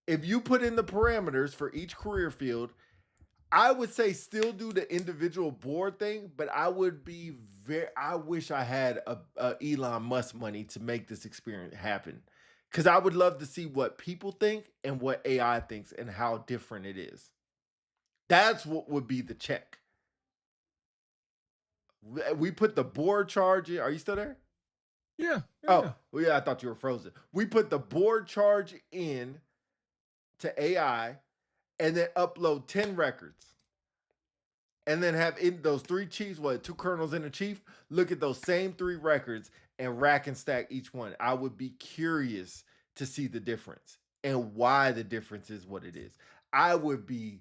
if you put in the parameters for each career field, I would say still do the individual board thing, but I wish I had a Elon Musk money to make this experience happen. Because I would love to see what people think and what AI thinks and how different it is. That's what would be the check. We put the board charge in. Are you still there? Yeah. Well, yeah, I thought you were frozen. We put the board charge in to AI and then upload 10 records. And then have in those 3 chiefs, 2 colonels and a chief, look at those same 3 records and rack and stack each one. I would be curious to see the difference and why the difference is what it is. I would be...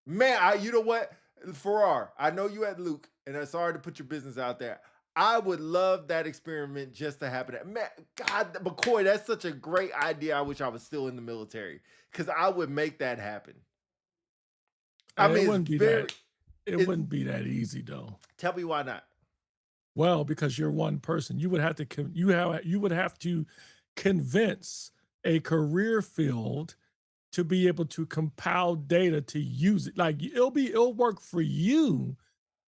Man, you know what? Farrar, I know you at Luke, and I'm sorry to put your business out there. I would love that experiment just to happen. Man, God, McCoy, that's such a great idea. I wish I was still in the military because I would make that happen. I mean, it wouldn't be that easy, though. Tell me why not. Well, because you're one person. You would have to convince a career field to be able to compile data to use it. Like it'll work for you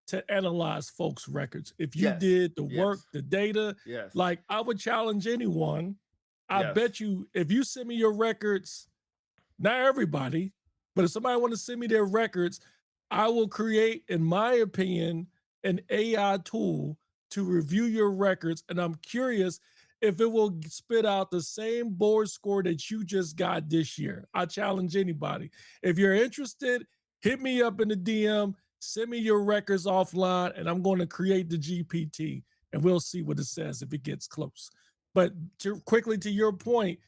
to analyze folks' records. If you Yes. did the work, Yes. the data, Yes. like I would challenge anyone. I Yes. bet you if you send me your records, not everybody, but if somebody want to send me their records, I will create, in my opinion, an AI tool to review your records. And I'm curious if it will spit out the same board score that you just got this year. I challenge anybody. If you're interested, hit me up in the DM, send me your records offline, and I'm going to create the GPT and we'll see what it says if it gets close. But quickly to your point,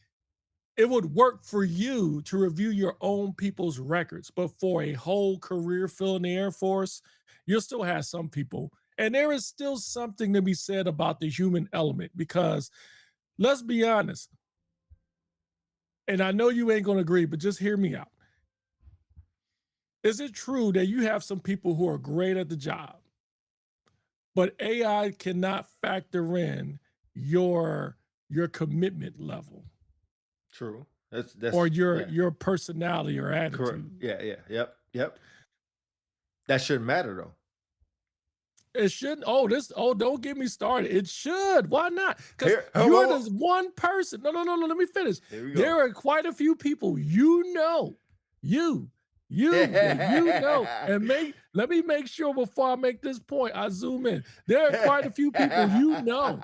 it would work for you to review your own people's records, but for a whole career field in the Air Force, you'll still have some people. And there is still something to be said about the human element because let's be honest, and I know you ain't going to agree, but just hear me out. Is it true that you have some people who are great at the job, but AI cannot factor in your commitment level? True. Or yeah. your personality or attitude. Correct. Yeah. Yep. That shouldn't matter though. It shouldn't. Don't get me started. It should. Why not? Because Here, you're whoa. this one person. No. Let me finish. Here we go. There are quite a few people you know. And let me make sure before I make this point, I zoom in. There are quite a few people you know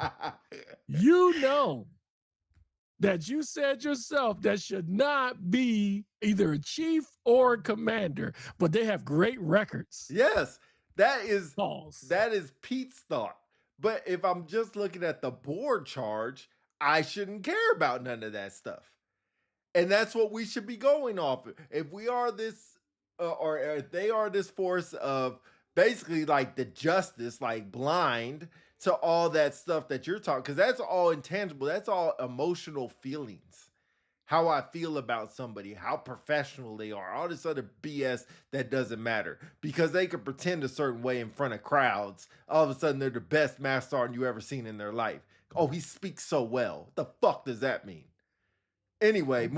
that you said yourself that should not be either a chief or a commander, but they have great records. Yes, that is False. That is Pete's thought. But if I'm just looking at the board charge, I shouldn't care about none of that stuff. And that's what we should be going off of. If we are this, or if they are this force of basically like the justice, like blind to all that stuff that you're talking, because that's all intangible. That's all emotional feelings. How I feel about somebody, how professional they are, all this other BS that doesn't matter. Because they can pretend a certain way in front of crowds. All of a sudden, they're the best master sergeant you ever seen in their life. Oh, he speaks so well. What the fuck does that mean? Anyway, Okay.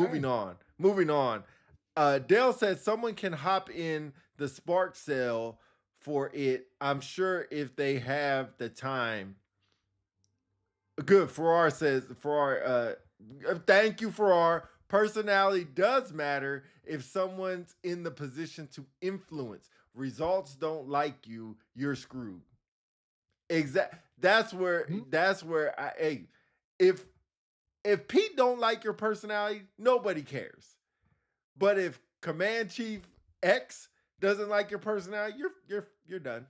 moving on. Dale said someone can hop in the Spark cell for it. I'm sure if they have the time. Good. Farrar says, thank you, Farrar. Personality does matter if someone's in the position to influence. Results don't like you, you're screwed. That's where if Pete don't like your personality, nobody cares. But if Command Chief X doesn't like your personality, you're done.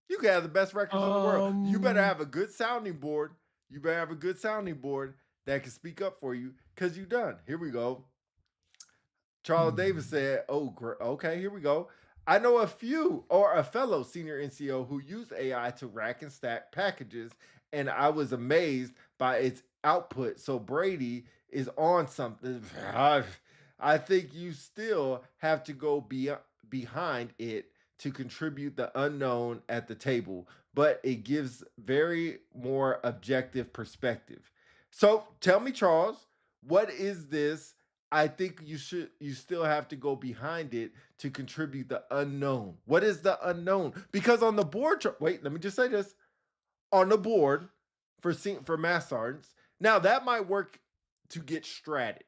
You can have the best records in the world. You better have a good sounding board. That can speak up for you because you're done. Here we go. Charles Davis said, okay, here we go. I know a fellow senior NCO who used AI to rack and stack packages, and I was amazed by its output. So Brady is on something. I think you still have to go behind it to contribute the unknown at the table, but it gives very more objective perspective. So tell me, Charles, what is this? I think you still have to go behind it to contribute the unknown. What is the unknown? Because on the board, wait, let me just say this. On the board for mass sergeants, now that might work to get stratted,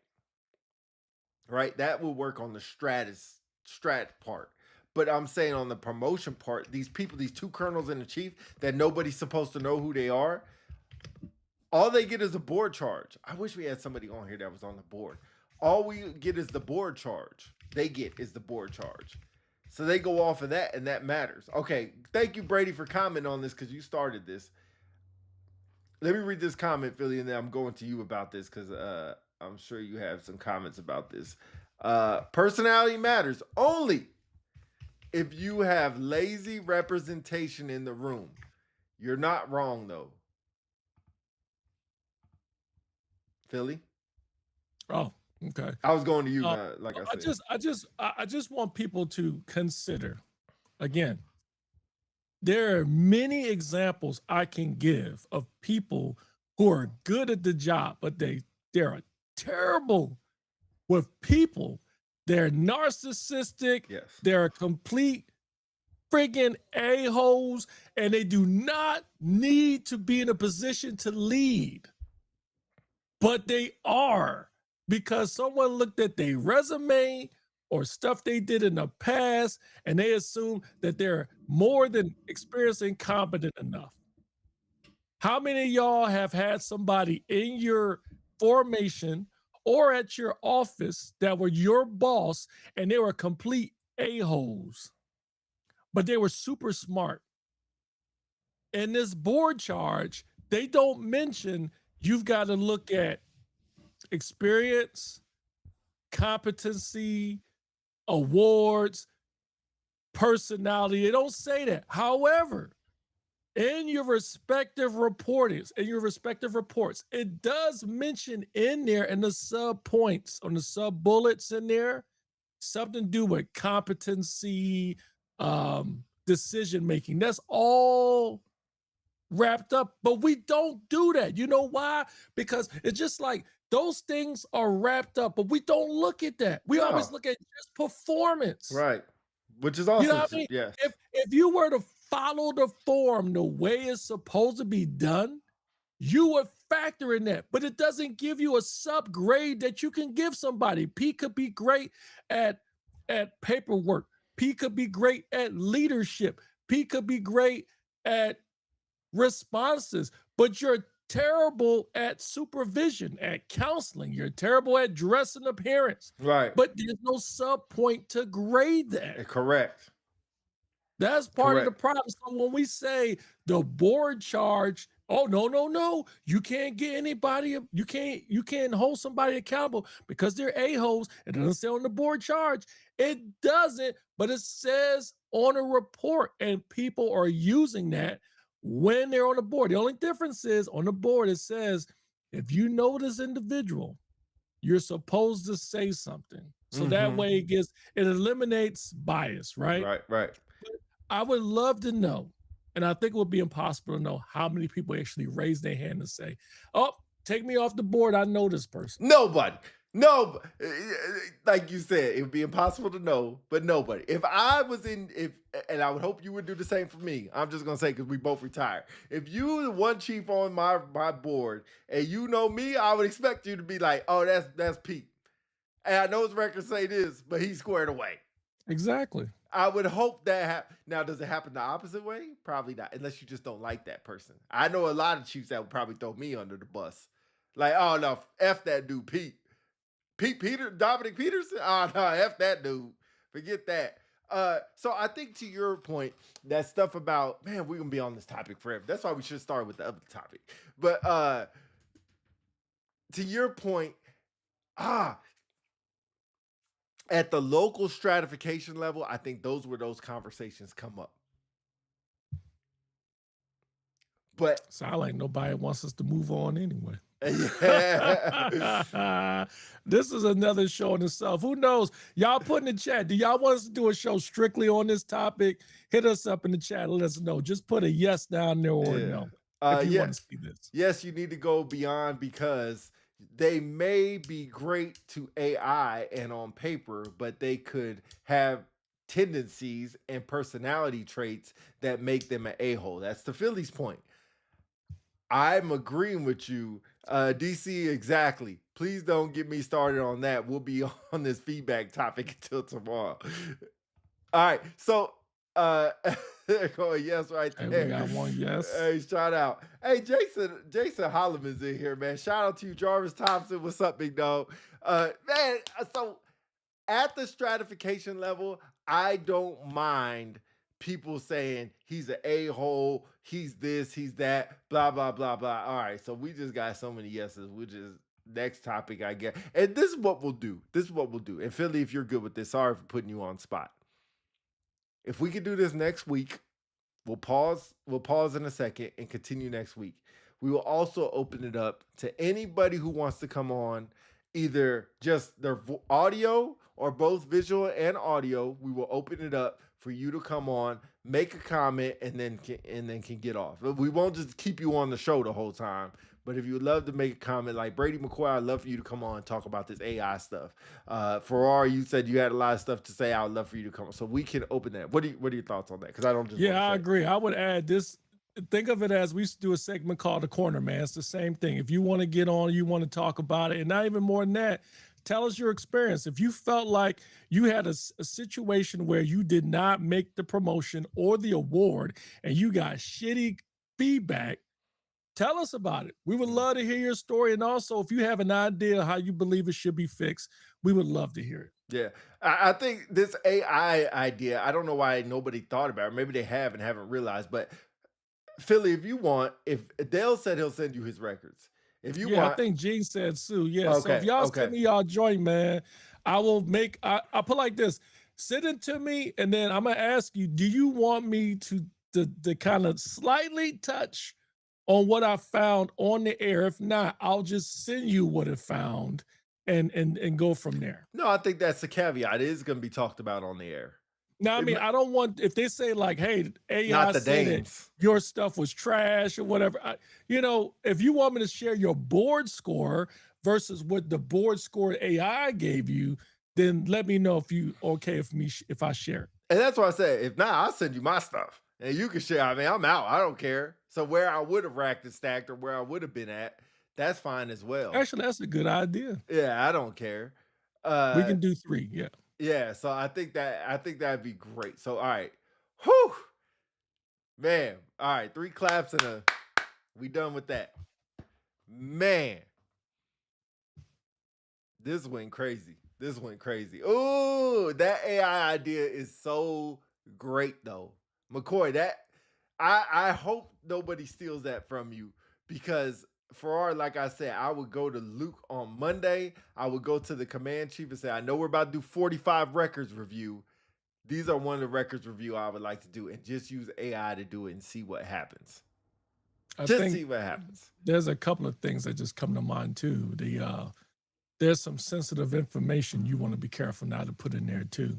right? That will work on the strat part. But I'm saying on the promotion part, these people, these two colonels and the chief that nobody's supposed to know who they are, all they get is a board charge. I wish we had somebody on here that was on the board. All we get is the board charge. They get is the board charge. So they go off of that, and that matters. Okay, thank you, Brady, for commenting on this because you started this. Let me read this comment, Philly, and then I'm going to you about this because I'm sure you have some comments about this. Personality matters only if you have lazy representation in the room. You're not wrong, though. Philly? Oh, okay. I was going to you, like I said. I just want people to consider, again, there are many examples I can give of people who are good at the job, but they're terrible with people. They're narcissistic. Yes. They're complete friggin' a-holes, and they do not need to be in a position to lead. But they are, because someone looked at their resume or stuff they did in the past, and they assume that they're more than experienced and competent enough. How many of y'all have had somebody in your formation or at your office that were your boss and they were complete a-holes, but they were super smart? In this board charge, they don't mention you've got to look at experience, competency, awards, personality. They don't say that. However, in your respective reports, it does mention in there in the sub points, on the sub bullets in there, something to do with competency, decision making. That's all wrapped up, but we don't do that. You know why? Because it's just like those things are wrapped up, but we don't look at that. We always look at just performance. Right. Which is also, You know what I mean? yes. If you were to follow the form the way it's supposed to be done, you would factor in that, but it doesn't give you a subgrade that you can give somebody. P could be great at paperwork. P could be great at leadership. P could be great at responses, but you're terrible at supervision, at counseling. You're terrible at dress and appearance. Right. But there's no sub point to grade that. Correct. That's part of the problem. So when we say the board charge, oh no, you can't get anybody, you can't hold somebody accountable because they're a-holes. It doesn't say on the board charge. It doesn't, but it says on a report, and people are using that when they're on the board. The only difference is on the board, it says, if you know this individual, you're supposed to say something. So that way it eliminates bias, right? Right. But I would love to know, and I think it would be impossible to know how many people actually raise their hand and say, oh, take me off the board. I know this person. Nobody. No, like you said, it would be impossible to know, but nobody. If I was and I would hope you would do the same for me. I'm just gonna say, because we both retired. If you the one chief on my board and you know me, I would expect you to be like, oh, that's Pete. And I know his records say this, but he's squared away. Exactly. I would hope that now, does it happen the opposite way? Probably not, unless you just don't like that person. I know a lot of chiefs that would probably throw me under the bus. Like, oh no, F that dude, Pete. Dominic Peterson? Oh no, F that dude. Forget that. So I think to your point, that stuff about, man, we're gonna be on this topic forever. That's why we should start with the other topic. But to your point, at the local stratification level, I think those conversations come up. But sound like nobody wants us to move on anyway. Yeah. This is another show in itself. Who knows? Y'all put in the chat. Do y'all want us to do a show strictly on this topic? Hit us up in the chat. Let us know. Just put a yes down there or no if you want to see this. Yes, you need to go beyond, because they may be great to AI and on paper, but they could have tendencies and personality traits that make them an a-hole. That's the Phillies point. I'm agreeing with you. DC, exactly. Please don't get me started on that. We'll be on this feedback topic until tomorrow. All right. So, there go a yes right there. Hey, we got one yes. Hey, shout out. Hey, Jason Holloman's in here, man. Shout out to you, Jarvis Thompson. What's up, big dog? Man, so at the stratification level, I don't mind people saying he's an a-hole, he's this, he's that, blah, blah, blah, blah. All right, so we just got so many yeses, which is next topic, I guess. And this is what we'll do. And Philly, if you're good with this, sorry for putting you on spot. If we could do this next week, we'll pause in a second and continue next week. We will also open it up to anybody who wants to come on, either just their audio or both visual and audio. We will open it up for you to come on, make a comment, and then can get off. We won't just keep you on the show the whole time, But if you would love to make a comment, like Brady McCoy, I'd love for you to come on and talk about this AI stuff. Ferrari, you said you had a lot of stuff to say. I would love for you to come on, so we can open that. What are your thoughts on that? Because I don't just want to Yeah, I say. agree. I would add this. Think of it as we used to do a segment called The Corner, man. It's the same thing. If you want to get on, you want to talk about it, and not even more than that, tell us your experience. If you felt like you had a situation where you did not make the promotion or the award and you got shitty feedback, tell us about it. We would love to hear your story. And also, if you have an idea how you believe it should be fixed, we would love to hear it. Yeah, I think this AI idea, I don't know why nobody thought about it. Maybe they have and haven't realized. But Philly, if you want, if Dale said he'll send you his records. If you Yeah, I want, think Gene said Sue. Yeah. So if okay, y'all okay. send me y'all joint, man, I will make I put like this. Send it to me, and then I'm gonna ask you, do you want me to kind of slightly touch on what I found on the air? If not, I'll just send you what it found and go from there. No, I think that's the caveat. It is going to be talked about on the air. Now, I It mean, mi- I don't want if they say like, "Hey, AI Not the said that names. your stuff was trash" or whatever. If you want me to share your board score versus what the board score AI gave you, then let me know if you okay if I share it. And that's why I said, if not, I'll send you my stuff. And you can share. I mean, I'm out. I don't care. So where I would have racked and stacked or where I would have been at, that's fine as well. Actually, that's a good idea. Yeah, I don't care. We can do 3. Yeah. Yeah, so I think that'd be great. So all right. Whew. Man. All right, 3 claps and we done with that. Man. This went crazy. Oh, that AI idea is so great though. McCoy, I hope nobody steals that from you, because Farrar, like I said, I would go to Luke on Monday. I would go to the command chief and say, I know we're about to do 45 records review. These are one of the records review I would like to do, and just use AI to do it and see what happens. See what happens. There's a couple of things that just come to mind too. There's some sensitive information you want to be careful not to put in there too.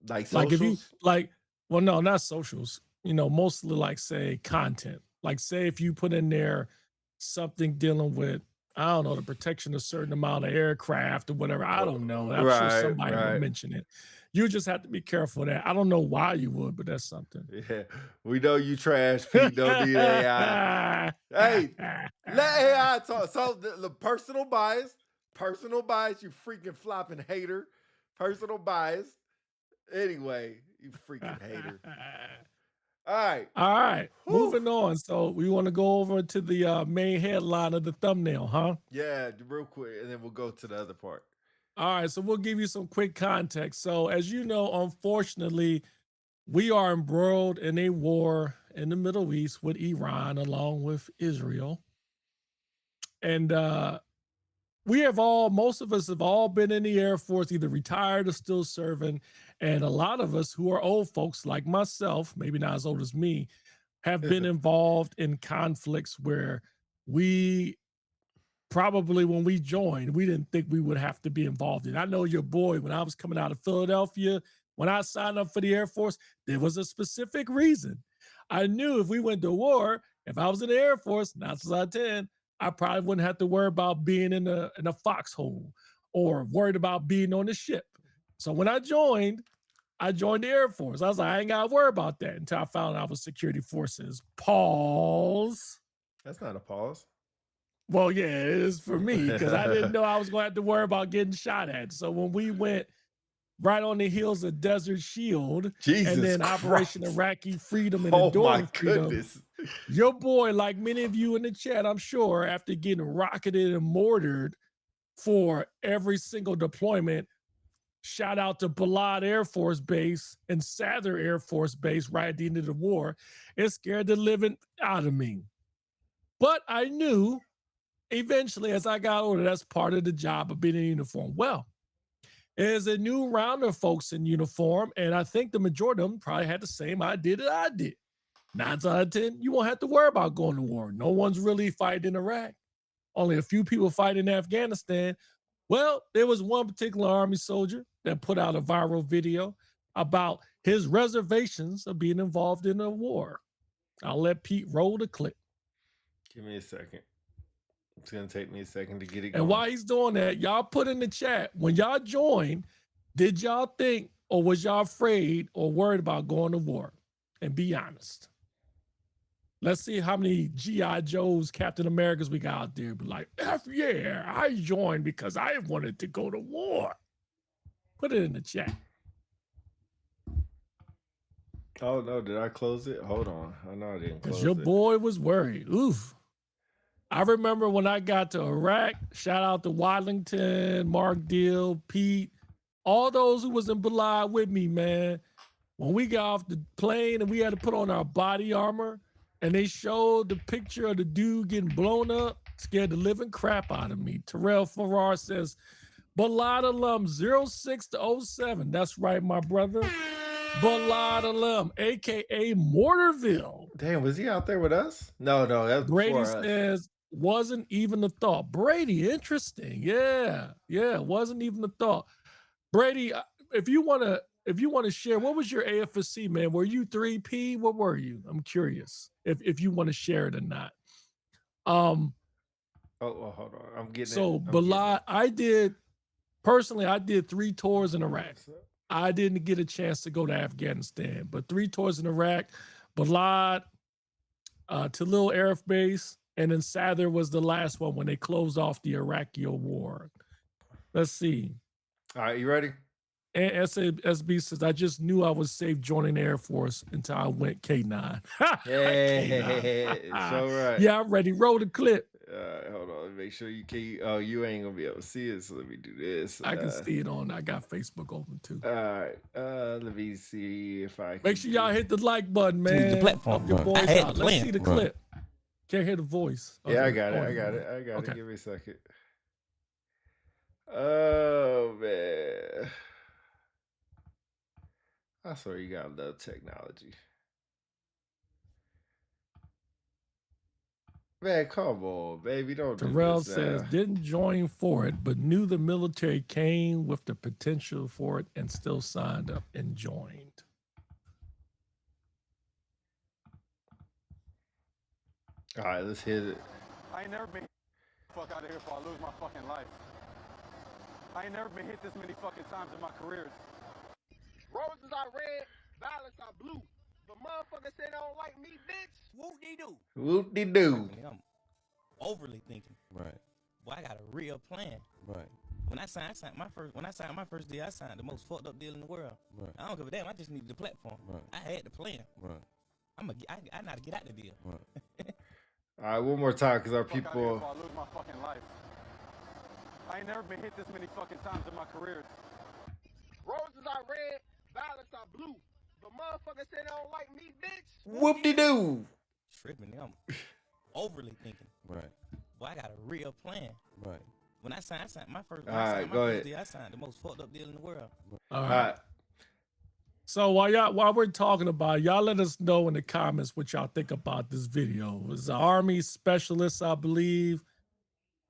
Like socials? Like if you well, no, not socials. Mostly like say content. Like say if you put in there something dealing with, I don't know, the protection of a certain amount of aircraft or whatever. I don't know. I'm sure somebody will mention it. You just have to be careful of that. I don't know why you would, but that's something. Yeah, we know you trash, Pete. Don't need AI. Hey, let AI talk. So the personal bias, you freaking flopping hater. Personal bias. Anyway, you freaking hater. All right. Whew. Moving on. So we want to go over to the main headline of the thumbnail, huh? Yeah, real quick, and then we'll go to the other part. All right, so we'll give you some quick context. So as you know, unfortunately, we are embroiled in a war in the Middle East with Iran along with Israel. And most of us have all been in the Air Force, either retired or still serving. And a lot of us who are old folks like myself, maybe not as old as me, have been involved in conflicts where we probably, when we joined, we didn't think we would have to be involved in. I know your boy, when I was coming out of Philadelphia, when I signed up for the Air Force, there was a specific reason. I knew if we went to war, if I was in the Air Force, 9 times out of 10, I probably wouldn't have to worry about being in a foxhole or worried about being on the ship. So when I joined the Air Force. I was like, I ain't got to worry about that until I found out I was security forces. Pause. That's not a pause. Well, yeah, it is for me because I didn't know I was going to have to worry about getting shot at. So when we went right on the heels of Desert Shield and then Operation Iraqi Freedom and Enduring Freedom, your boy, like many of you in the chat, I'm sure, after getting rocketed and mortared for every single deployment, shout out to Balad Air Force Base and Sather Air Force Base right at the end of the war, it scared the living out of me. But I knew eventually, as I got older, that's part of the job of being in uniform. Well, there's a new round of folks in uniform, and I think the majority of them probably had the same idea that I did. 9 out of 10, you won't have to worry about going to war. No one's really fighting in Iraq. Only a few people fighting in Afghanistan. Well, there was one particular Army soldier that put out a viral video about his reservations of being involved in a war. I'll let Pete roll the clip. Give me a second. It's gonna take me a second to get it And going. while he's doing that, y'all put in the chat, when y'all joined, did y'all think or was y'all afraid or worried about going to war? And be honest. Let's see how many G.I. Joes, Captain Americas we got out there. Be like, F yeah, I joined because I wanted to go to war. Put it in the chat. Oh no, did I close it? Hold on. I know I didn't close Because your it. boy was worried. Oof. I remember when I got to Iraq, shout out to Waddington, Mark Deal, Pete, all those who was in Balad with me, man. When we got off the plane and we had to put on our body armor and they showed the picture of the dude getting blown up, scared the living crap out of me. Terrell Farrar says, Balad alum 06 to 07. That's right, my brother. Balad alum, a.k.a. Mortarville. Damn, was he out there with us? No, that's Brady before us. says, wasn't even a thought. Brady, interesting. Yeah, wasn't even a thought. Brady, if you want to share, what was your AFSC, man? Were you 3P? What were you? I'm curious if you want to share it or not. Oh, well, hold on. I'm getting so it. Balad, I did 3 tours in Iraq. I didn't get a chance to go to Afghanistan, but 3 tours in Iraq, Balad, Talil Air Base, and then Sather was the last one when they closed off the Iraqi war. Let's see. All right, you ready? And SASB says, I just knew I was safe joining the Air Force until I went K9. Hey, it's all right. Yeah, I'm ready. Roll the clip. Hold on. Make sure you can. Oh, you ain't gonna be able to see it, so let me do this. I can see it on. I got Facebook open too. All right. Let me see if I can. Make sure y'all hit the like button, man. The platform. Help your boys I had out. the Let's plan. see the clip. Can't hear the voice. Yeah, I got it. Okay. Give me a second. Oh man. I swear you gotta love technology. Man, come on, baby. Don't do Terrell this says, now. didn't join for it, but knew the military came with the potential for it and still signed up and joined. All right, let's hit it. I ain't never been fuck out of here before I lose my fucking life. I ain't never been hit this many fucking times in my career. Roses are red, violets are blue. But motherfuckers say they don't like me, bitch. Whoop-de-doo. Whoop-de-doo. I'm overly thinking. Right. Boy, I got a real plan. Right. When I signed my first deal, I signed the most fucked up deal in the world. Right. I don't give a damn. I just needed the platform. Right. I had the plan. Right. I know how to get out the deal. Right. All right, one more time, because our Fuck out of here people. before I lose my fucking life. I ain't never been hit this many fucking times in my career. Roses are red, violets are blue. But motherfuckers say they don't like me, bitch. Whoop-de-doo. Tripping. I'm overly thinking. Right. Boy, I got a real plan. Right. When I signed my first deal, I signed the most fucked up deal in the world. All right. So while we're talking about it, y'all let us know in the comments what y'all think about this video. It was an Army specialist, I believe,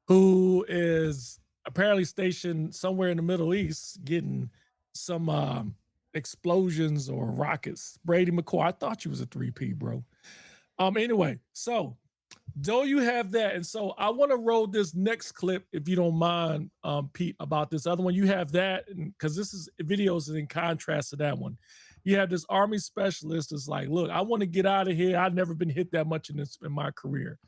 who is apparently stationed somewhere in the Middle East getting some explosions or rockets. Brady McCoy, I thought you was a 3P, bro. Anyway, so though you have that, and so I want to roll this next clip, if you don't mind, Pete, about this other one. You have that, because this is videos in contrast to that one. You have this Army specialist that's like, look, I want to get out of here. I've never been hit that much in my career.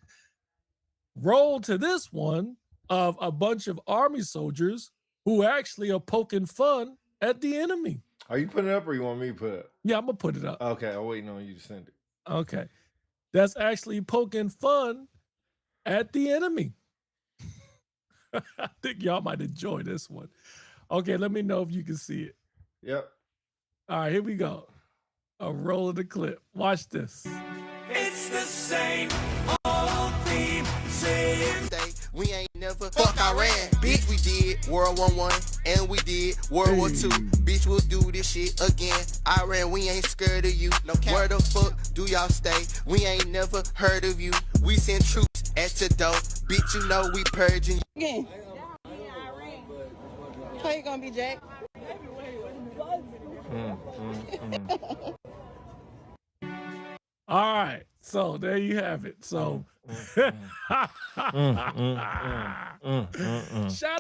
Roll to this one of a bunch of Army soldiers who actually are poking fun at the enemy. Are you putting it up or you want me to put it up? Yeah, I'm going to put it up. Okay, I'm waiting on you to send it. Okay. That's actually poking fun at the enemy. I think y'all might enjoy this one. Okay, let me know if you can see it. Yep. All right, here we go. A roll of the clip. Watch this. It's the same old theme, same. We ain't never fuck Iran. Bitch, we did World War I and we did World War II. Bitch, we'll do this shit again. Iran, we ain't scared of you. No cap. Where the fuck do y'all stay? We ain't never heard of you. We send troops at your door. Bitch, you know we purging you. Again. How you gonna be, Jack? All right, so there you have it. So Shout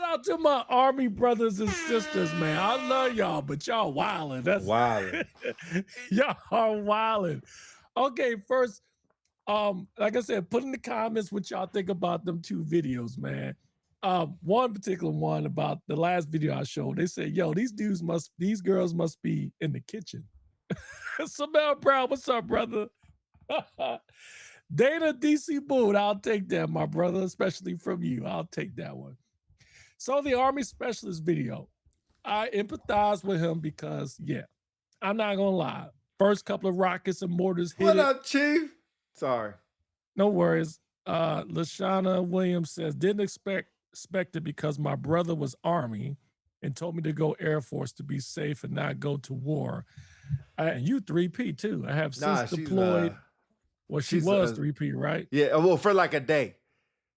out to my Army brothers and sisters, man. I love y'all, but y'all wildin'. That's Wildin'. y'all are wildin'. Okay, first, like I said, put in the comments what y'all think about them 2 videos, man. One particular one about the last video I showed, they said, yo, these girls must be in the kitchen. Samel Brown, what's up, brother? Dana DC Boone, I'll take that, my brother, especially from you. I'll take that one. So the Army Specialist video, I empathize with him because, yeah, I'm not gonna lie. First couple of rockets and mortars hit What up, Chief? Sorry. No worries. Lashana Williams says, didn't expect it because my brother was Army and told me to go Air Force to be safe and not go to war. And you 3P too. I have since deployed. Well, she was 3P, right? Yeah, well, for like a day.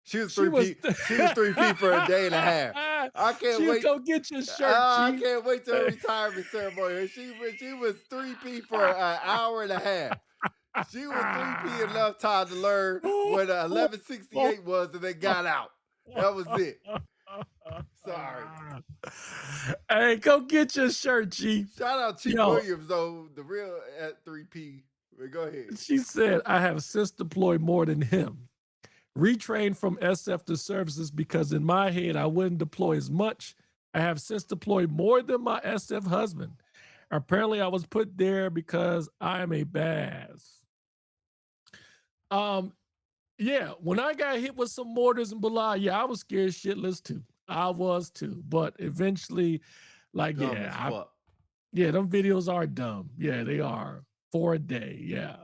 She was 3P. She was 3P for a day and a half. I can't wait. Go get your shirt. I can't wait till her retirement ceremony. She was 3P for an hour and a half. She was 3P enough time to learn what 1168 was, and they got out. That was it. Sorry. Hey, go get your shirt, Chief. Shout out Chief Williams, though, the real at 3P. Go ahead. She said, I have since deployed more than him. Retrained from SF to services because in my head, I wouldn't deploy as much. I have since deployed more than my SF husband. Apparently, I was put there because I am a badass. Yeah, when I got hit with some mortars and blah, yeah, I was scared shitless too. I was too. But eventually, like, them videos are dumb. Yeah, they are. For a day, yeah.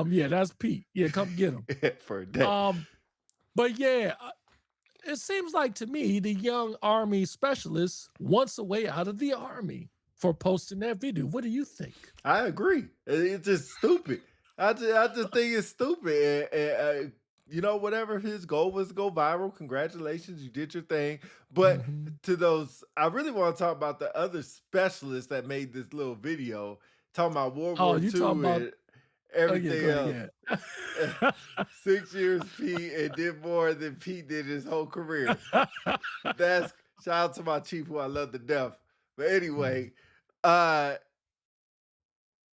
Yeah, that's Pete. Yeah, come get him. For a day. But yeah, it seems like to me the young Army specialist wants a way out of the Army for posting that video. What do you think? I agree. It's just stupid. I just think it's stupid. And you know, whatever his goal was to go viral, congratulations, you did your thing. But to those, I really want to talk about the other specialists that made this little video. Talking about World War II and everything else. 6 years Pete and did more than Pete did his whole career. That's shout out to my chief who I love to death. But anyway, if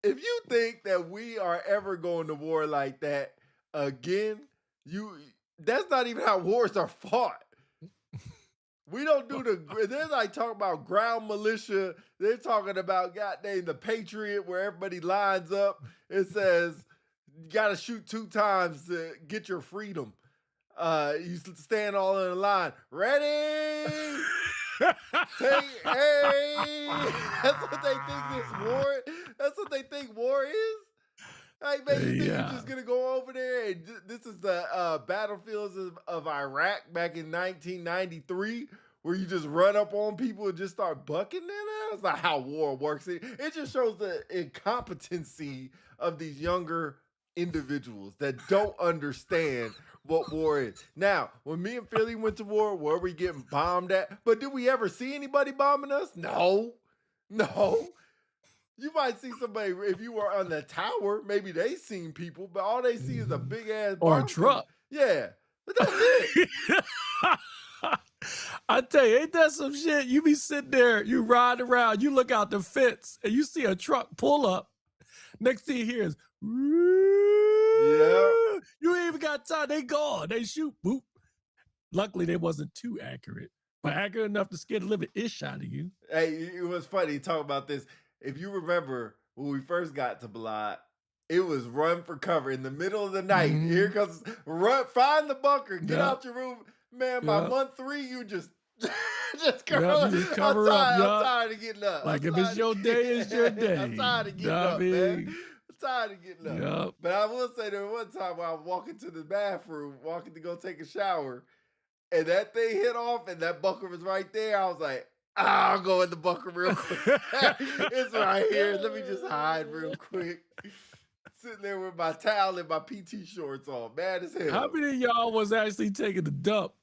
you think that we are ever going to war like that again, that's not even how wars are fought. We don't do they're like talking about ground militia. They're talking about goddamn the Patriot where everybody lines up. It says you got to shoot 2 times to get your freedom. You stand all in a line. Ready? Hey. That's what they think this war. That's what they think war is. Like, man, you think you're just going to go over there and this is the battlefields of Iraq back in 1993 where you just run up on people and just start bucking them? That's not how war works. It just shows the incompetency of these younger individuals that don't understand what war is. Now, when me and Philly went to war, where were we getting bombed at? But did we ever see anybody bombing us? No. You might see somebody, if you were on the tower, maybe they seen people, but all they see is a big ass or a truck. Yeah, but that's it. I tell you, ain't that some shit? You be sitting there, you ride around, you look out the fence, and you see a truck pull up. Next thing you hear is, yeah. You ain't even got time. They gone. They shoot. Boop. Luckily, they wasn't too accurate, but accurate enough to scare the living ish out of you. Hey, it was funny talk about this. If you remember when we first got to Balad, it was run for cover in the middle of the night. Here comes run, find the bunker, get out your room, man. By month 3, you just curl. You just cover up. I'm tired of getting up. Like if it's your day, it's your day. I'm tired of getting up, man. I'm tired of getting up. But I will say there was one time when I was walking to the bathroom, walking to go take a shower, and that thing hit off, and that bunker was right there. I was like, I'll go in the bunker real quick. It's right here. Let me just hide real quick. Sitting there with my towel and my PT shorts on. Mad as hell. How many of y'all was actually taking the dump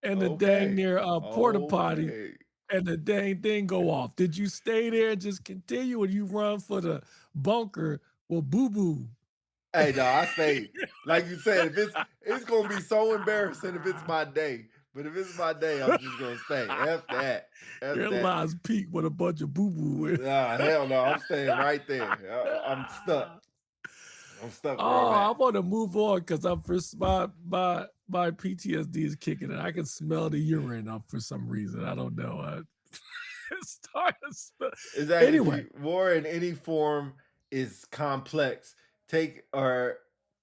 and the dang near porta potty and the dang thing go off? Did you stay there and just continue or you run for the bunker with boo-boo? Hey, no, I stay. Like you said, if it's gonna be so embarrassing if it's my day. But if it's my day, I'm just gonna stay. F that. F Your that. lies peak with a bunch of boo-boo. Nah, hell no. I'm staying right there. I'm stuck. I'm stuck where I'm I at. want to move on because my PTSD is kicking in. I can smell the urine up for some reason. I don't know. It's starting to smell. Exactly. Anyway, War in any form is complex.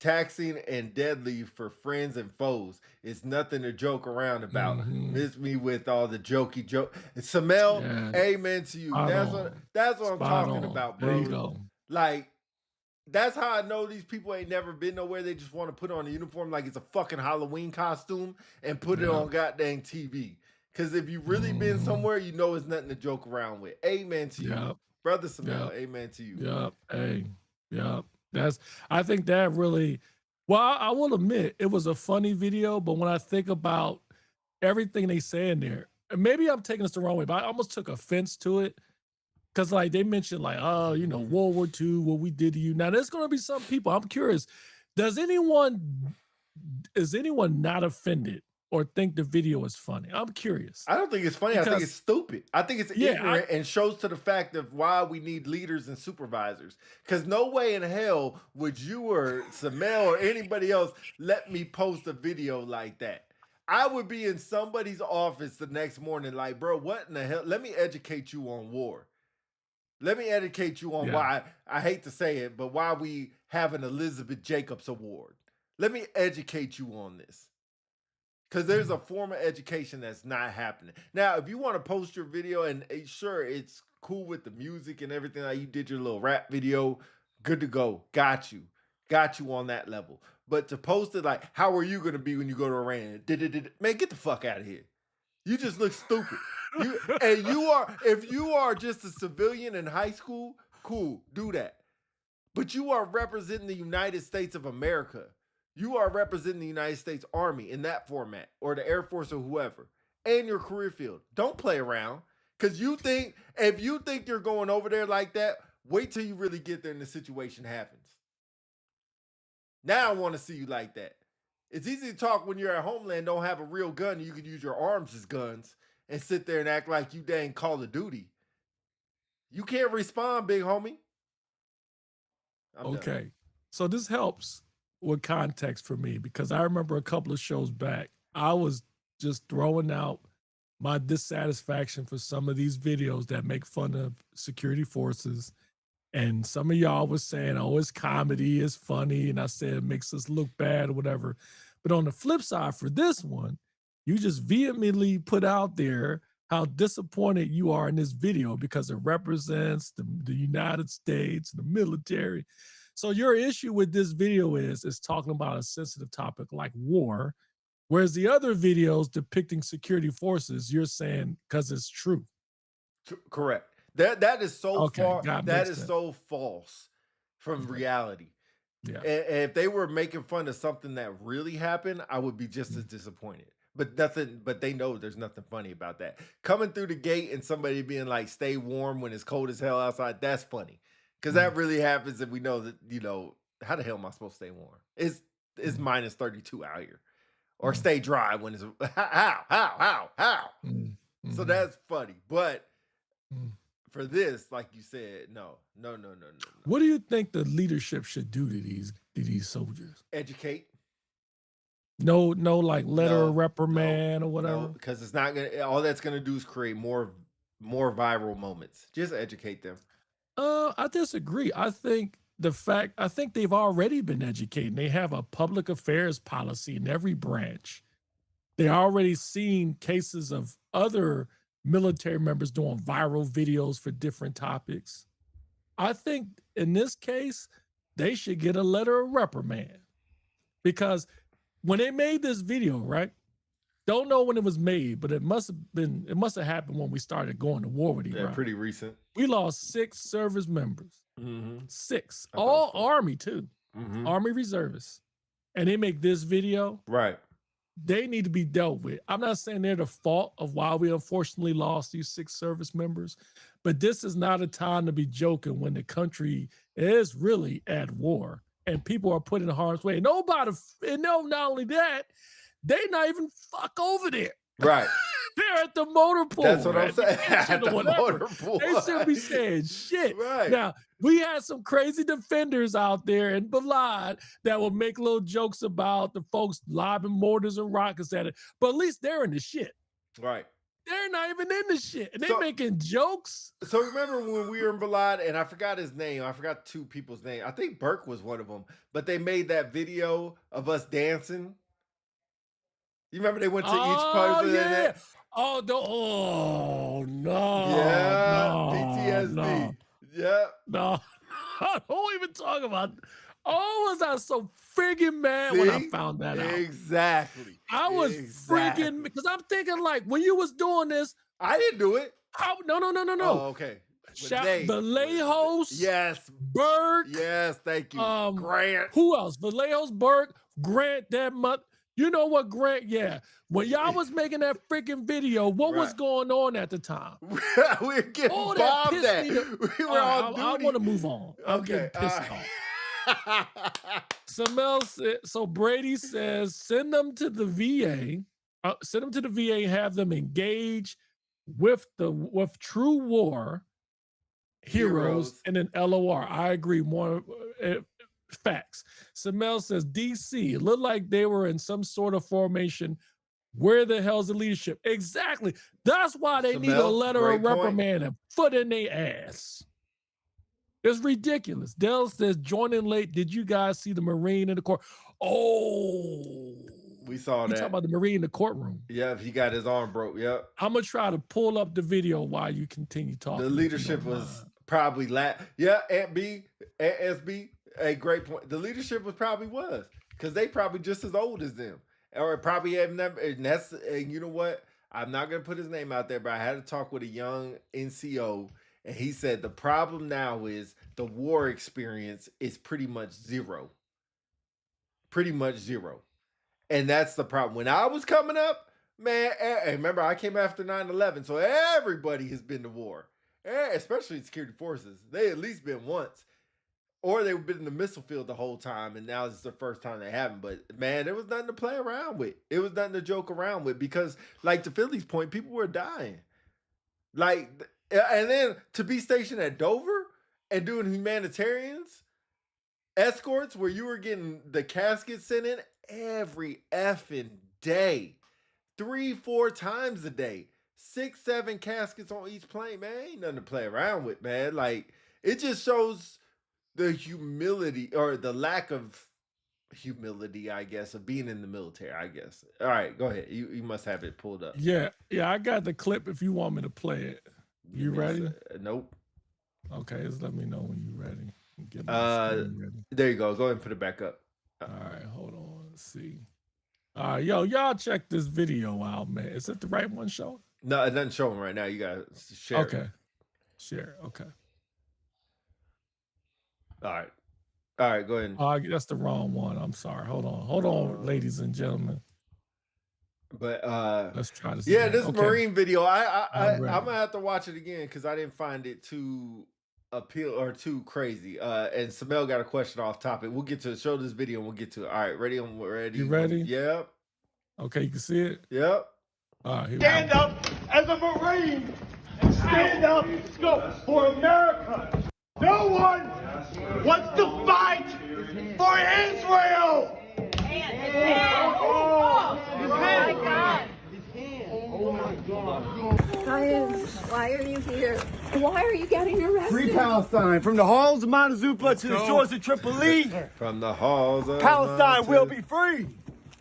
Taxing and deadly for friends and foes. It's nothing to joke around about. Miss me with all the jokey joke. Samel, amen to you. That's what I'm talking about, bro. There you go. Like, that's how I know these people ain't never been nowhere. They just want to put on a uniform like it's a fucking Halloween costume and put it on goddamn TV. Because if you really been somewhere, you know it's nothing to joke around with. Amen to you. Brother Samel, amen to you. Yep. Hey, yep. I think that really, well, I will admit it was a funny video, but when I think about everything they say in there, and maybe I'm taking this the wrong way, but I almost took offense to it. Because like they mentioned like, oh, you know, World War II, what we did to you. Now there's going to be some people, I'm curious, is anyone not offended or think the video is funny? I'm curious. I don't think it's funny. I think it's stupid. I think it's ignorant and shows to the fact of why we need leaders and supervisors. Because no way in hell would you or Samel or anybody else let me post a video like that. I would be in somebody's office the next morning like, bro, what in the hell? Let me educate you on war. Let me educate you on why, I hate to say it, but why we have an Elizabeth Jacobs Award. Let me educate you on this. Because there's a form of education that's not happening. Now, if you want to post your video, and sure, it's cool with the music and everything, like you did your little rap video, good to go. Got you on that level. But to post it like, how are you going to be when you go to Iran? Man, get the fuck out of here. You just look stupid. If you are just a civilian in high school, cool, do that. But you are representing the United States of America. You are representing the United States Army in that format, or the Air Force or whoever, and your career field. Don't play around. Because if you think you're going over there like that, wait till you really get there and the situation happens. Now I want to see you like that. It's easy to talk when you're at Homeland, don't have a real gun, and you can use your arms as guns and sit there and act like you dang Call of Duty. You can't respond, big homie. I'm done. So this helps with context for me because I remember a couple of shows back, I was just throwing out my dissatisfaction for some of these videos that make fun of security forces. And some of y'all was saying, oh, it's comedy, it's funny. And I said, it makes us look bad or whatever. But on the flip side for this one, you just vehemently put out there how disappointed you are in this video because it represents the United States, the military. So your issue with this video is talking about a sensitive topic like war, whereas the other videos depicting security forces, you're saying because it's true. Correct. That is so far. That is so false from reality. Yeah. And if they were making fun of something that really happened, I would be just as disappointed. But they know there's nothing funny about that. Coming through the gate and somebody being like, stay warm when it's cold as hell outside, that's funny. Because that really happens, and we know that, how the hell am I supposed to stay warm? It's minus 32 out here. Or stay dry when it's how? So that's funny. But for this, like you said, no. What do you think the leadership should do to these soldiers? Educate. No, like letter of reprimand or whatever. Because it's not gonna. All that's gonna do is create more viral moments. Just educate them. I disagree. I think they've already been educated. They have a public affairs policy in every branch. They already seen cases of other military members doing viral videos for different topics. I think in this case, they should get a letter of reprimand because when they made this video, right? Don't know when it was made, but it must have happened when we started going to war with Iran. Yeah, pretty recent. We lost 6 service members. Mm-hmm. 6. All Army too. Mm-hmm. Army reservists. And they make this video. Right. They need to be dealt with. I'm not saying they're the fault of why we unfortunately lost these 6 service members, but this is not a time to be joking when the country is really at war. and people are put in harm's way. Nobody, and no, not only that, they not even fuck over there. Right. They're at the motor pool. That's what I'm saying. At the whatever. motor pool. They should be saying shit. Right. Now, we had some crazy defenders out there in Balad that will make little jokes about the folks lobbing mortars and rockets at it, but at least they're in the shit. Right. They're not even in the shit. And they're So- making jokes. So remember when we were in Balad, and I forgot his name. I forgot two people's name. I think Burke was one of them. But they made that video of us dancing. You remember they went to each person? Yeah. Oh no. Yeah. No, PTSD. No. Yeah. No. Don't even talk about. Oh, was I so friggin' mad when I See? found that out? Exactly. I was friggin' because I'm thinking like when you was doing this. I didn't do it. No. Oh, okay. Shout Vallejos. Yes. Burke. Yes. Thank you. Grant. Who else? Vallejos, Burke, Grant. That month. You know what, Grant? Yeah. When y'all was making that freaking video, what was going on at the time? we were getting bombed at. We were on duty. I want to move on. I'm getting pissed off. So Brady says, send them to the VA. Send them to the VA. Have them engage with true war heroes in an LOR. I agree. More facts. Samel says, DC, it looked like they were in some sort of formation. Where the hell's the leadership? Exactly. That's why they need a letter of reprimand and foot in their ass. It's ridiculous. Dell says, joining late. Did you guys see the Marine in the court? Oh, we saw that. You talking about the Marine in the courtroom? Yeah, he got his arm broke. Yep. I'm gonna try to pull up the video while you continue talking. The leadership was probably Yeah, Aunt B, Aunt SB. A great point. The leadership probably because they probably just as old as them, or probably have never. And you know what? I'm not gonna put his name out there, but I had to talk with a young NCO, and he said the problem now is the war experience is pretty much zero. Pretty much zero, and that's the problem. When I was coming up, man, remember I came after 9/11, so everybody has been to war, especially security forces. They at least been once. Or they've been in the missile field the whole time, and now it's the first time they haven't. But, man, there was nothing to play around with. It was nothing to joke around with because, like, to Philly's point, people were dying. Like, and then to be stationed at Dover and doing humanitarians, escorts where you were getting the caskets sent in every effing day. 3-4 times a day. 6-7 caskets on each plane, man. Ain't nothing to play around with, man. Like, it just shows the humility or the lack of humility, I guess, of being in the military, I guess. All right, go ahead. You must have it pulled up. Yeah, I got the clip if you want me to play it. You ready? Nope. Okay, just let me know when you're ready. Get my screen ready. There you go. Go ahead and put it back up. All right, hold on. Let's see. All right, y'all check this video out, man. Is it the right one showing? No, it doesn't show them right now. You got to share it. Okay. Share. Okay. All right, go ahead. Oh, that's the wrong one. I'm sorry. Hold on, ladies and gentlemen. But let's try this. Yeah, again. this Okay. Marine video, I'm gonna have to watch it again because I didn't find it too appeal or too crazy. And Samel got a question off topic. We'll get to show this video and we'll get to it. All right, ready? I'm ready. You ready? Yep. Okay, you can see it. Yep. All right, here Stand we go. up as a Marine and stand up for America. No one wants to fight for Israel. Why are you here? Why are you getting arrested? Free Palestine, from the halls of Mount Azupla to the shores of Tripoli. From the halls of Palestine will be free.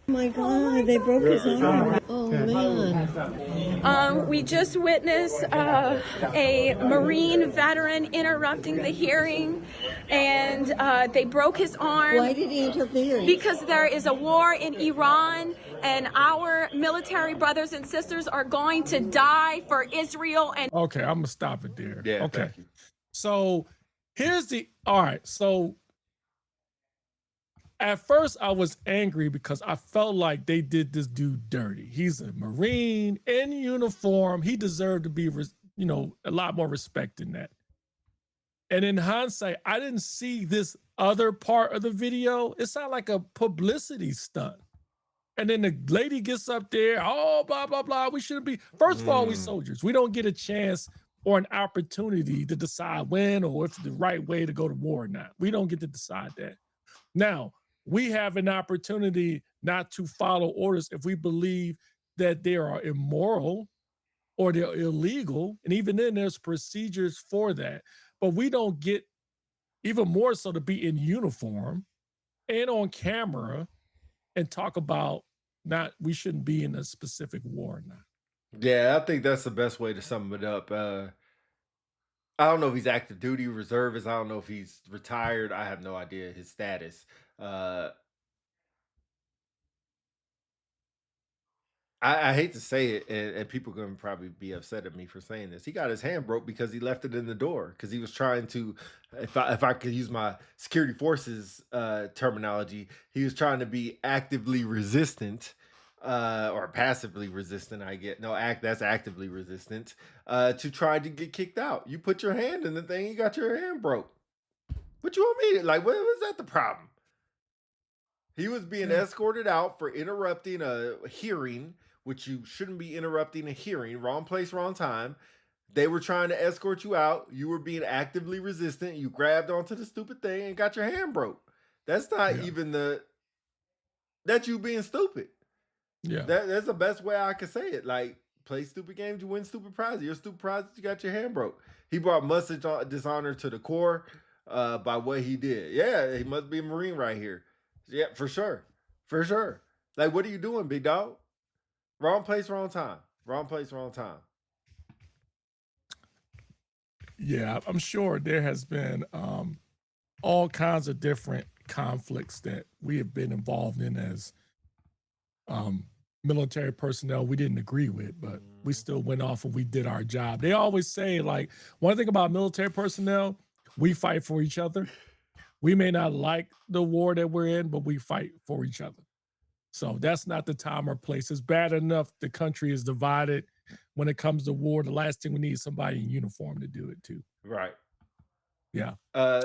Oh my God, they broke his arm. Oh man. We just witnessed a Marine veteran interrupting the hearing, and they broke his arm. Why did he interrupt the hearing? Because there is a war in Iran, and our military brothers and sisters are going to die for Israel. And Okay, I'm gonna stop it there. Yeah. Okay. Thank you. So all right. So at first I was angry because I felt like they did this dude dirty. He's a Marine in uniform. He deserved to be, a lot more respect than that. And in hindsight, I didn't see this other part of the video. It sounded like a publicity stunt. And then the lady gets up there, oh, blah, blah, blah. We shouldn't be. First of all, we soldiers. We don't get a chance or an opportunity to decide when or if it's the right way to go to war or not. We don't get to decide that. Now, we have an opportunity not to follow orders if we believe that they are immoral or they're illegal. And even then, there's procedures for that. But we don't get, even more so, to be in uniform and on camera and talk about we shouldn't be in a specific war or not. Yeah, I think that's the best way to sum it up. I don't know if he's active duty, reservist. I don't know if he's retired. I have no idea his status. I hate to say it, and people are going to probably be upset at me for saying this. He got his hand broke because he left it in the door because he was trying to, if I could use my security forces terminology, he was trying to be actively resistant or passively resistant. That's actively resistant to try to get kicked out. You put your hand in the thing, you got your hand broke. What you want me to, like, what was that the problem? He was being escorted out for interrupting a hearing, which you shouldn't be interrupting a hearing. Wrong place, wrong time. They were trying to escort you out. You were being actively resistant. You grabbed onto the stupid thing and got your hand broke. That's not even that's you being stupid. Yeah. That's the best way I can say it. Like, play stupid games, you win stupid prizes. You're stupid prizes, you got your hand broke. He brought much dishonor to the Corps by what he did. Yeah, he must be a Marine right here. Yeah, for sure. For sure. Like, what are you doing, big dog? Wrong place, wrong time. Wrong place, wrong time. Yeah, I'm sure there has been all kinds of different conflicts that we have been involved in as military personnel we didn't agree with, but we still went off and we did our job. They always say, like, one thing about military personnel, we fight for each other. We may not like the war that we're in, but we fight for each other. So that's not the time or place. It's bad enough the country is divided. When it comes to war, the last thing we need is somebody in uniform to do it too. Right. Yeah.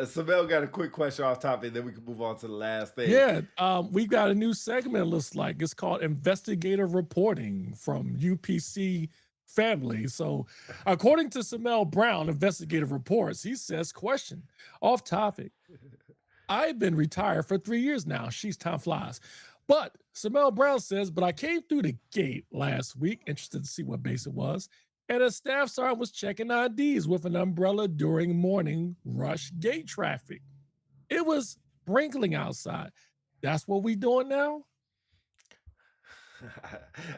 Samel got a quick question off topic, then we can move on to the last thing. Yeah. We've got a new segment, it looks like. It's called Investigative Reporting from UPC Family. So according to Samel Brown, Investigative Reports, he says, question, off topic. I've been retired for 3 years now. She's time flies. But Samel Brown says, but I came through the gate last week, interested to see what base it was, and a staff sergeant was checking IDs with an umbrella during morning rush gate traffic. It was sprinkling outside. That's what we doing now?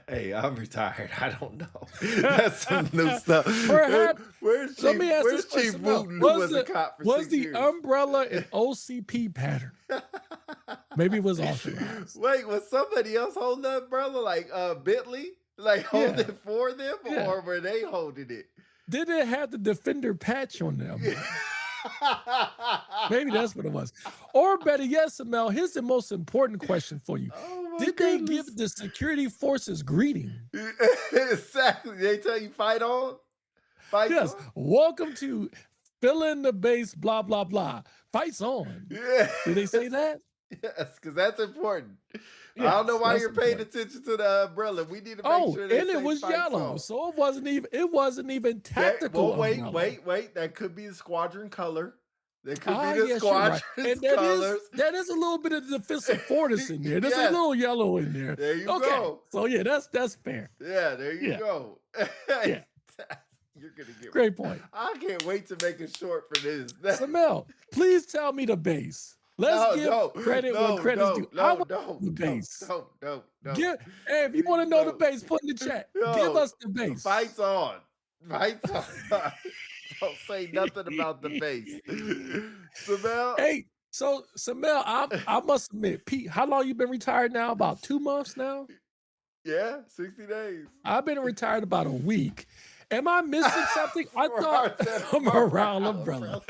Hey, I'm retired. I don't know. That's some new stuff. Perhaps, where's Chief, let me ask where's this Chief question. Wooten, who was a cop for Was 6 the years? umbrella an OCP pattern? Maybe it was authorized. Wait, was somebody else holding the umbrella, like Bentley? Like holding it for them, or were they holding it? Did it have the Defender patch on them? Maybe that's what it was. Or better yet, Samel, here's the most important question for you. Did they give the security forces greeting? Exactly. They tell you fight on? Fight yes. on? Welcome to fill in the base, blah, blah, blah. Fights on. Yeah. Did they say that? Yes, because that's important. Yes, I don't know why you're paying important. attention to the umbrella. We need to make sure they and say it was fights yellow, on. so it wasn't even tactical. Wait. That could be the squadron color. That could be the yes, squadron right. colors. That is a little bit of defensive force in there. There's a little yellow in there. There you go. So yeah, that's fair. Yeah, there you go. Yeah. You're gonna get Great point. I can't wait to make a short for this. Samel, please tell me the base. Let's give credit where credit's due. I want the base. No. Hey, if you want to know the base, put in the chat. Give us the base. Fights on. Fights on. Don't say nothing about the base. Samel. Hey, so Samel, I must admit, Pete, how long you been retired now? About 2 months now? Yeah, 60 days. I've been retired about a week. Am I missing something? I thought I'm around umbrella.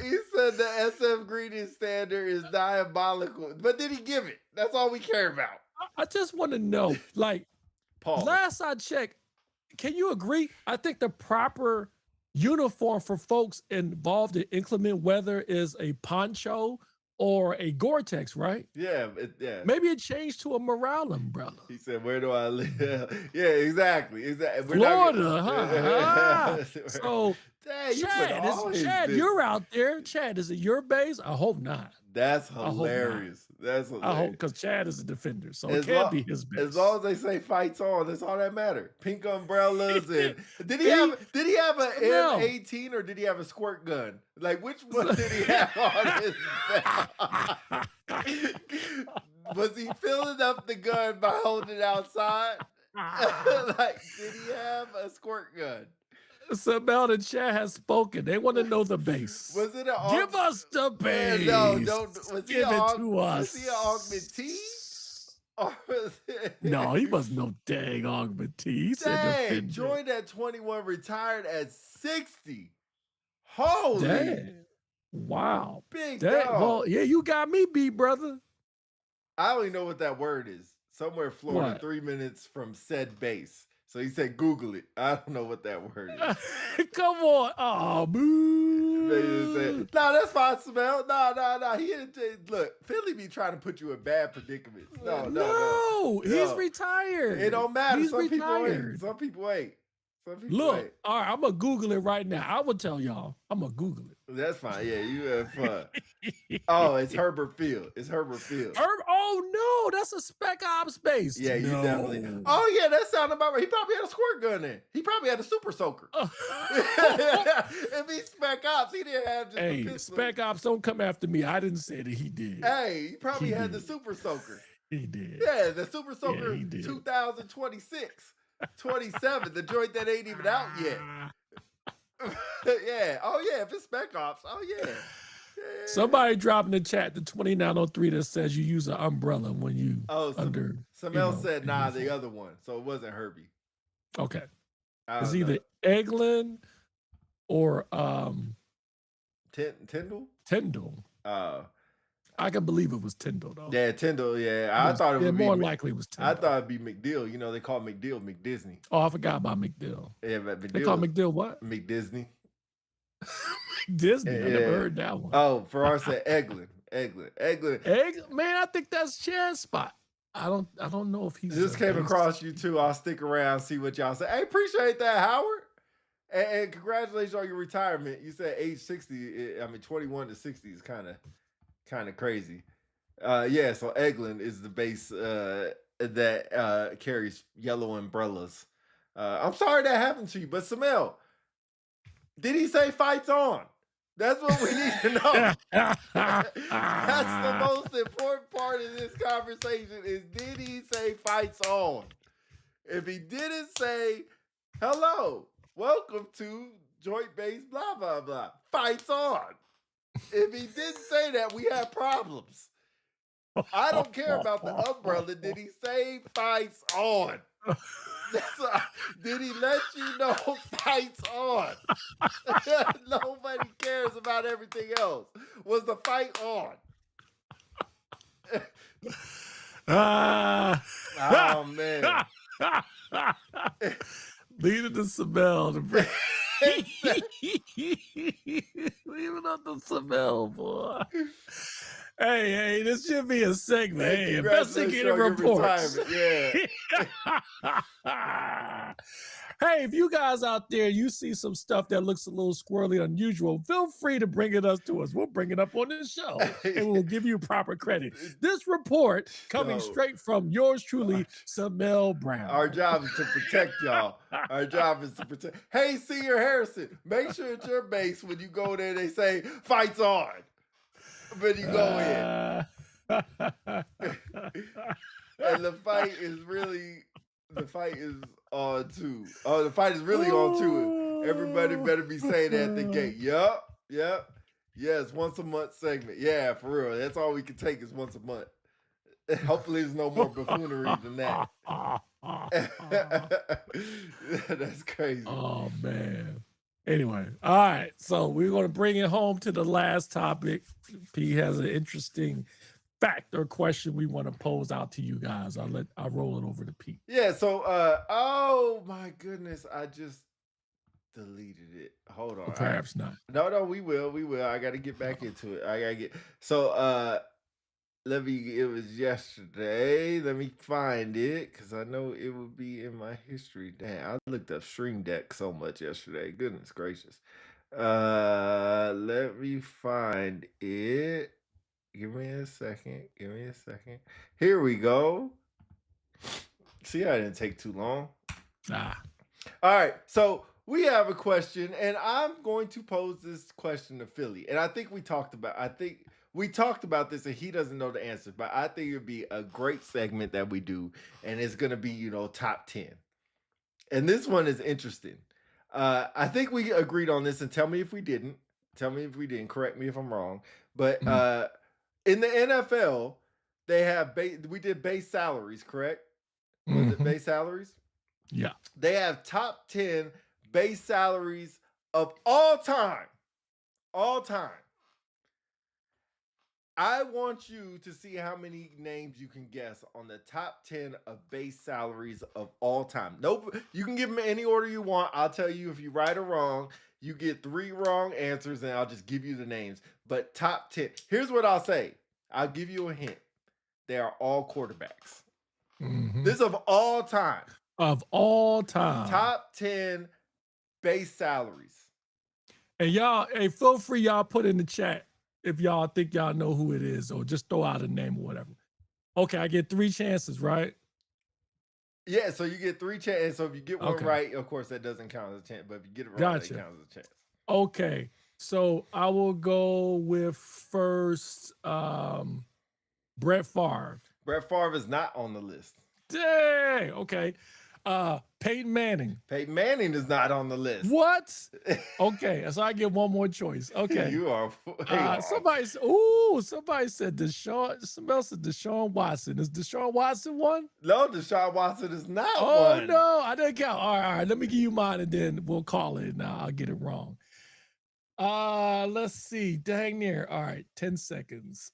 He said the SF greeting standard is diabolical, but did he give it? That's all we care about. I just want to know, like, Paul. Last I checked, can you agree? I think the proper uniform for folks involved in inclement weather is a poncho or a Gore-Tex, right? Yeah, Maybe it changed to a morale umbrella. He said, "Where do I live?" Yeah, exactly. Florida, huh? So, dang, you put all his Chad, business. you're out there. Chad, is it your base? I hope not. That's hilarious. That's hilarious. I hope, because Chad is a defender, so it As can't lo- be his base. As long as they say fights on, that's all that matters. Pink umbrellas and did he have an M18 or did he have a squirt gun? Like which one did he have on his back? Was he filling up the gun by holding it outside? Like did he have a squirt gun? Samel and Chad has spoken. They want to know the base. Was it an Give us the base. No, don't. Give it to us. Was he an augmentee? Or was it... No, he was no dang augmentee. He said defender. Joined at 21, retired at 60. Holy. Dang. Wow. Big dang. dog. Well, yeah, you got me beat, brother. I don't even know what that word is. Somewhere in Florida, What? 3 minutes from said base. So he said, Google it. I don't know what that word is. Come on. Oh, boo. No, that's fine, Smell. No. He didn't look, Philly be trying to put you in bad predicaments. No. He's retired. It don't matter. He's Some retired. people ain't. Look, all right, I'm going to Google it right now. I will tell y'all. I'm going to Google it. That's fine. Yeah, you have fun. Oh, it's Herbert Field. Oh, no, that's a Spec Ops base. Yeah, you No. definitely. Oh, yeah, that sounded about right. He probably had a squirt gun in. He probably had a super soaker. If he's Spec Ops, he didn't have just a pistol. Spec Ops, don't come after me. I didn't say that he did. Hey, he probably had the super soaker. He did. Yeah, the super soaker he did. 2026. 27, the joint that ain't even out yet. Yeah. Oh, yeah. If it's Spec Ops. Oh, yeah. Somebody dropped in the chat the 2903 that says you use an umbrella when you under. Somebody else said, nah, the other one. So it wasn't Herbie. Okay. It's either Eglin or Tyndall? I can believe it was Tyndall, though. Yeah, Tyndall, yeah. I thought it would be more likely it was Tyndall. I thought it'd be McDill. You know, they call McDill McDisney. Oh, I forgot about McDill. Yeah, but McDill, they call McDill what? McDisney. Disney. I never heard that one. Oh, Farrar said Eglin. Man, I think that's Chad's spot. I don't know if he's just came across you too. I'll stick around, see what y'all say. Hey, appreciate that, Howard. And congratulations on your retirement. You said age 60. 21 to 60 is kind of crazy. Yeah, so Eglin is the base that carries yellow umbrellas. I'm sorry that happened to you, but Samel, did he say fights on? That's what we need to know. That's the most important part of this conversation is, did he say fights on? If he didn't say, hello, welcome to joint base, blah, blah, blah, fights on. If he didn't say that, we have problems. I don't care about the umbrella. Did he say fights on? Did he let you know fights on? Nobody cares about everything else. Was the fight on? Oh, man. Leave it to Samel to bring. Leave it up to Samel, boy. Hey, this should be a segment. Hey, investigative reports. Yeah. Hey, if you guys out there, you see some stuff that looks a little squirrely, unusual, feel free to bring it to us. We'll bring it up on this show, and we'll give you proper credit. This report coming straight from yours truly, Samel Brown. Our job is to protect y'all. Our job is to protect. Hey, Senior Harrison, make sure at your base when you go there, they say, fights on. When you go in. And the fight is on too. Oh, the fight is really on too. Everybody better be saying that at the gate. Yep. Yes, once a month segment. Yeah, for real. That's all we can take is once a month. Hopefully there's no more buffoonery than that. That's crazy. Oh, man. Anyway, all right. So we're going to bring it home to the last topic. P has an interesting fact or question we want to pose out to you guys. I'll roll it over to Pete. Yeah, so oh my goodness, I just deleted it. Hold on. Or perhaps not. No, we will. I got to get back into it. I got to get. So, it was yesterday. Let me find it because I know it would be in my history. Damn, I looked up Stream Deck so much yesterday. Goodness gracious. Let me find it. Give me a second. Here we go. See, I didn't take too long. All right. So we have a question, and I'm going to pose this question to Philly. And I think we talked about this, and he doesn't know the answer, but I think it'd be a great segment that we do, and it's going to be, top 10. And this one is interesting. I think we agreed on this, and tell me if we didn't. Correct me if I'm wrong. But in the NFL, they have we did base salaries, correct? Was it base salaries? Yeah. They have top 10 base salaries of all time. All time. I want you to see how many names you can guess on the top 10 of base salaries of all time. Nope. You can give them any order you want. I'll tell you if you right or wrong. You get 3 wrong answers, and I'll just give you the names. But top 10. Here's what I'll say. I'll give you a hint. They are all quarterbacks. This is of all time. Of all time. Top 10 base salaries. And y'all, feel free, y'all put in the chat if y'all think y'all know who it is, or just throw out a name or whatever. Okay, I get 3 chances, right? Yeah, so you get 3 chances. So if you get one right, of course, that doesn't count as a chance. But if you get it wrong, that counts as a chance. Okay, so I will go with first Brett Favre. Brett Favre is not on the list. Dang, okay. Peyton Manning. Peyton Manning is not on the list. What? Okay, so I get one more choice. Okay. You are. Somebody said Deshaun Watson. Is Deshaun Watson one? No, Deshaun Watson is not one. Oh, no, I didn't count. All right. Let me give you mine, and then we'll call it. Now I'll get it wrong. Let's see. Dang near. All right, 10 seconds.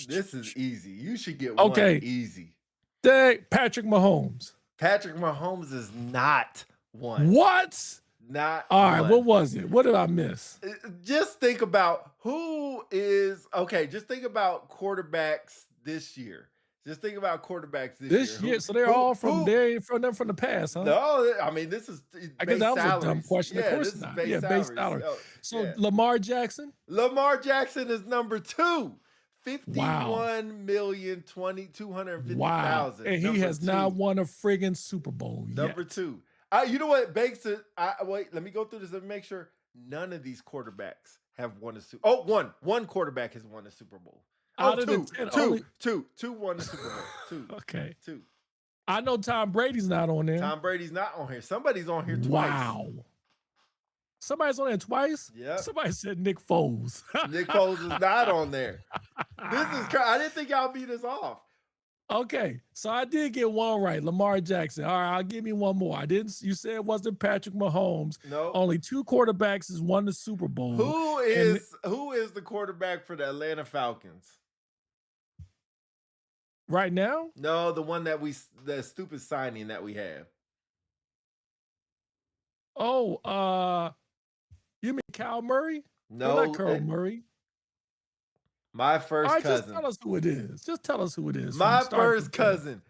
This is easy. You should get one easy. Patrick Mahomes. Patrick Mahomes is not one. What? Not all right. one. What was it? What did I miss? Just think about Just think about quarterbacks this year. Just think about quarterbacks this year. So they're all from the past, huh? No, I mean this is. I guess that was salaries. a dumb question. Yeah, of course this not. Is base base salaries. salary. So Lamar Jackson. Lamar Jackson is number 2. 51,250,000. Wow. And he has not won a friggin' Super Bowl yet. Number 2. You know what makes it? Wait, let me go through this and make sure none of these quarterbacks have won a Super Bowl. Oh, one quarterback has won a Super Bowl. Out of the 10, two won the Super Bowl. 2. Okay. 2. I know Tom Brady's not on there. Tom Brady's not on here. Somebody's on here twice. Wow. Somebody's on there twice? Yeah. Somebody said Nick Foles. Nick Foles is not on there. This is crazy. I didn't think y'all beat us off. Okay, so I did get one right. Lamar Jackson. All right, I'll give me one more. You said it wasn't Patrick Mahomes. No. Only 2 quarterbacks has won the Super Bowl. Who is the quarterback for the Atlanta Falcons? Right now? No, the one the stupid signing that we have. Oh, you mean Kyle Murray? No, not Kyle Murray. My first cousin. Just tell us who it is. Just tell us who it is. My first cousin.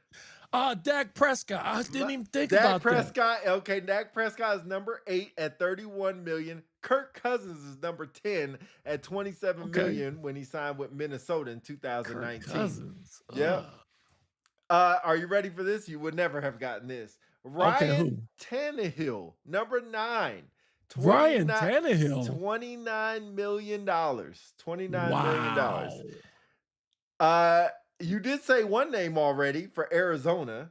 Dak Prescott. I didn't even think about that. Dak Prescott. Okay, Dak Prescott is number 8 at 31 million. Kirk Cousins is number 10 at 27 million when he signed with Minnesota in 2019. Kirk Cousins. Yeah. Are you ready for this? You would never have gotten this. Ryan Tannehill, number 9. Ryan Tannehill. $29 million. $29 million. You did say one name already for Arizona.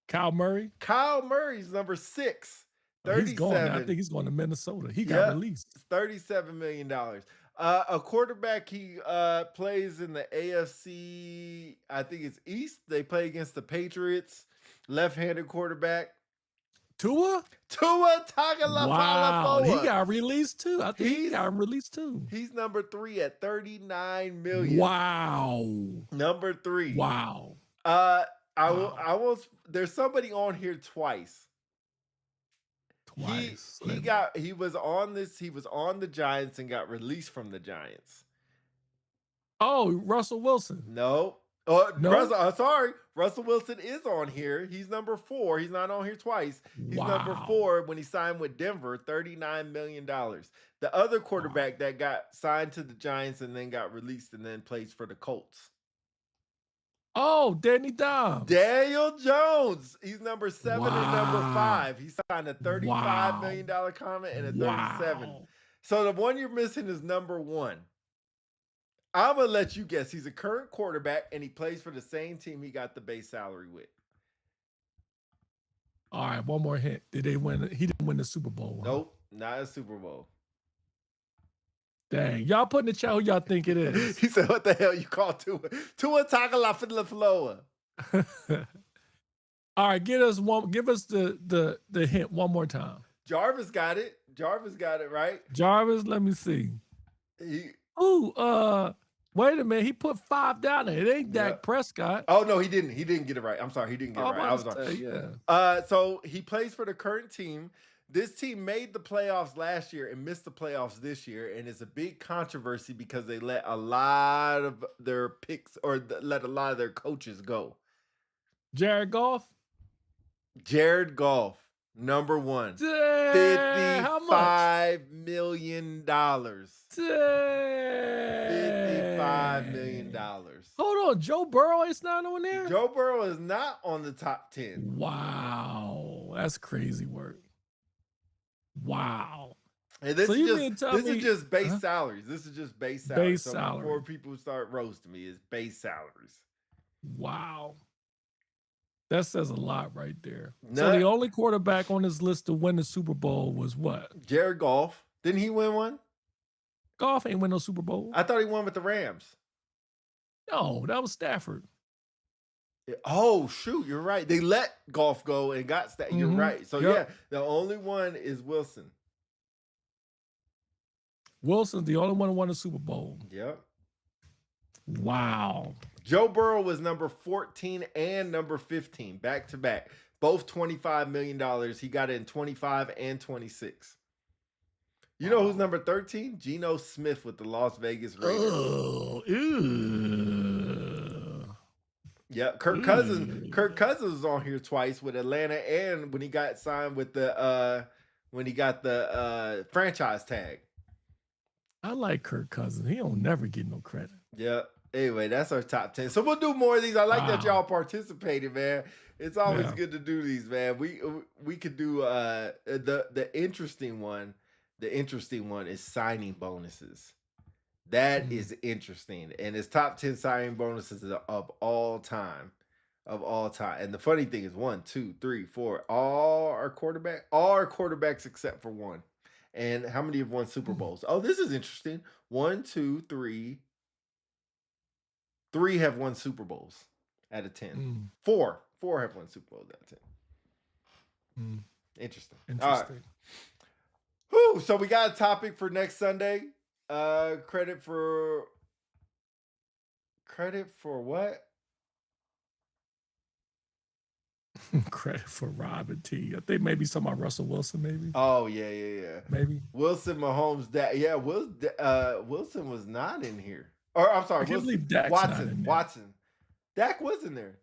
Kyle Murray. Kyle Murray's number 6. 37. He's going. I think he's going to Minnesota. He got released. $37 million. A quarterback, he plays in the AFC, I think it's East. They play against the Patriots. Left-handed quarterback. Tua Tagovailoa. Wow, he got released too. I think he got released too. He's number 3 at 39 million. Wow. Number 3. Wow. I will. There's somebody on here twice. He was on the Giants and got released from the Giants. Oh, Russell Wilson. No. Russell Wilson is on here. He's number 4. He's not on here twice. He's number 4 when he signed with Denver, $39 million. The other quarterback that got signed to the Giants and then got released and then plays for the Colts. Oh, Daniel Jones. He's number 7 and number 5. He signed a $35 million comment and a 37. So the one you're missing is number 1. I'm going to let you guess. He's a current quarterback, and he plays for the same team he got the base salary with. All right, one more hint. Did they win? He didn't win the Super Bowl. Nope, not a Super Bowl. Dang, y'all put in the chat who y'all think it is. He said, what the hell you call Tua? Tua Tagovailoa. All right, give us the hint one more time. Jarvis got it. Right? Jarvis, let me see. Wait a minute. He put 5 down there. It ain't Dak Prescott. Oh, no, he didn't. He didn't get it right. I'm sorry. He didn't get it right. I was wrong. Yeah. So he plays for the current team. This team made the playoffs last year and missed the playoffs this year. And it's a big controversy because they let a lot of their picks or let a lot of their coaches go. Jared Goff, number 1. Dang, $55 million. $55 million. Hold on, Joe Burrow is not on there? Joe Burrow is not on the top 10. Wow, that's crazy work. Wow. And this is just base salaries. This is just base salaries. Before people start roasting me, it's base salaries. Wow. That says a lot right there. So the only quarterback on this list to win the Super Bowl was what? Jared Goff. Didn't he win one? Goff ain't win no Super Bowl. I thought he won with the Rams. No, that was Stafford. Oh, shoot. You're right. They let Goff go and got Stafford. You're right. So, yeah, the only one is Wilson. Wilson's the only one who won the Super Bowl. Yep. Wow. Joe Burrow was number 14 and number 15, back to back. Both $25 million. He got it in 25 and 26. You know who's number 13? Geno Smith with the Las Vegas Raiders. Oh, ew. Yeah, Kirk Cousins was on here twice with Atlanta and when he got signed with the franchise tag. I like Kirk Cousins. He don't never get no credit. Yeah. Anyway, that's our top 10. So we'll do more of these. I like that y'all participated, man. It's always good to do these, man. We could do the interesting one. The interesting one is signing bonuses. That is interesting. And it's top 10 signing bonuses of all time. And the funny thing is 1, 2, 3, 4, all our quarterbacks except for one. And how many have won Super Bowls? Oh, this is interesting. 1, 2, 3. 3 have won Super Bowls out of 10. 4 have won Super Bowls out of 10. Interesting. All right. Whew, so we got a topic for next Sunday. Credit for what? Credit for Robin T. I think maybe something about Russell Wilson, maybe. Oh, yeah. Maybe. Wilson, Mahomes, Wilson was not in here. Or I'm sorry, I can't believe Dak's Watson. Dak was in there.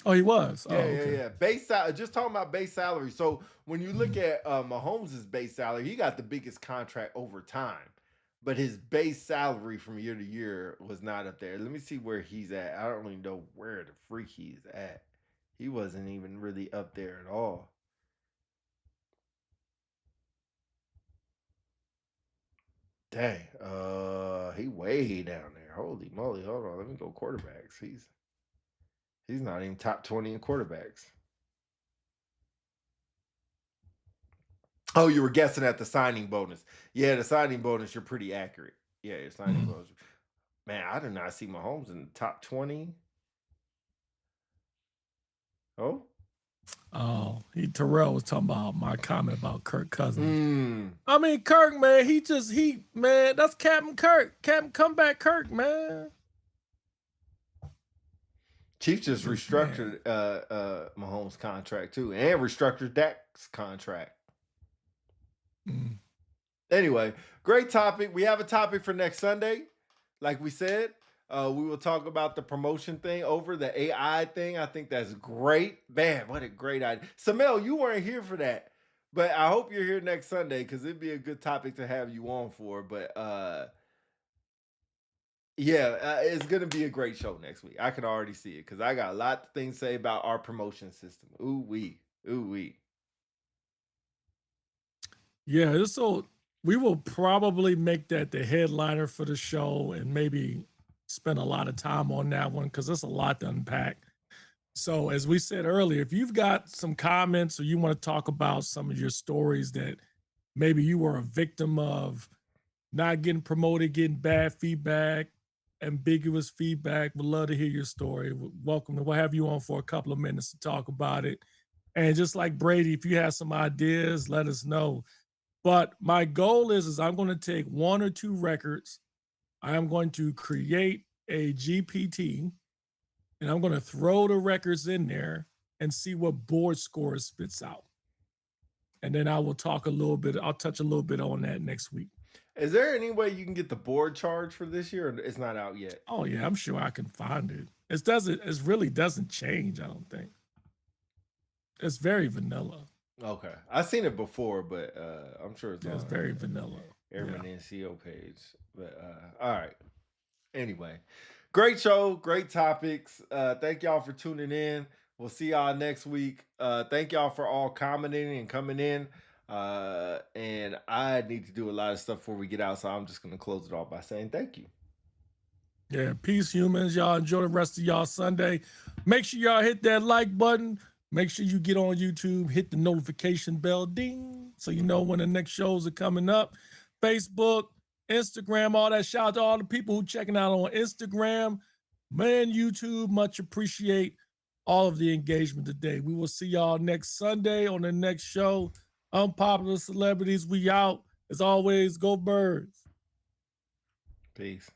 Oh, he was? Yeah. Base salary, just talking about base salary. So when you look at Mahomes' base salary, he got the biggest contract over time. But his base salary from year to year was not up there. Let me see where he's at. I don't even know where the freak he's at. He wasn't even really up there at all. Dang. He way down there. Holy moly. Hold on. Let me go quarterbacks. He's not even top 20 in quarterbacks. Oh, you were guessing at the signing bonus. Yeah, the signing bonus, you're pretty accurate. Yeah, your signing bonus. Man, I did not see Mahomes in the top 20. Oh, Terrell was talking about my comment about Kirk Cousins. I mean, Kirk, man, man, that's Captain Kirk. Captain Comeback Kirk, man. Chiefs just restructured Mahomes' contract too, and restructured Dak's contract. Anyway, great topic. We have a topic for next Sunday. Like we said, we will talk about the promotion thing over the AI thing. I think that's great. Man, what a great idea. Samel, you weren't here for that, but I hope you're here next Sunday because it'd be a good topic to have you on for. But it's going to be a great show next week. I can already see it because I got a lot of things to say about our promotion system. Ooh-wee. Yeah, so we will probably make that the headliner for the show and maybe spend a lot of time on that one because there's a lot to unpack. So as we said earlier, if you've got some comments or you want to talk about some of your stories that maybe you were a victim of not getting promoted, getting bad feedback, ambiguous feedback, we'd love to hear your story. Welcome. We'll have you on for a couple of minutes to talk about it. And just like Brady, if you have some ideas, let us know. But my goal is I'm going to take 1 or 2 records. I am going to create a GPT, and I'm going to throw the records in there and see what board score spits out. And then I will talk a little bit. I'll touch a little bit on that next week. Is there any way you can get the board charge for this year, or it's not out yet? Oh yeah, I'm sure I can find it. It really doesn't change, I don't think. It's very vanilla. Okay. I've seen it before, but I'm sure it's it's very vanilla. Airman NCO page. But all right. Anyway. Great show, great topics. Thank y'all for tuning in. We'll see y'all next week. Thank y'all for all commenting and coming in. And I need to do a lot of stuff before we get out, so I'm just gonna close it off by saying thank you. Yeah, peace, humans. Y'all enjoy the rest of y'all Sunday. Make sure y'all hit that like button. Make sure you get on YouTube, hit the notification bell, ding, so you know when the next shows are coming up. Facebook, Instagram, all that. Shout out to all the people who checking out on Instagram, man, YouTube. Much appreciate all of the engagement today. We will see y'all next Sunday on the next show. Unpopular Celebrities, we out. As always, go Birds. Peace.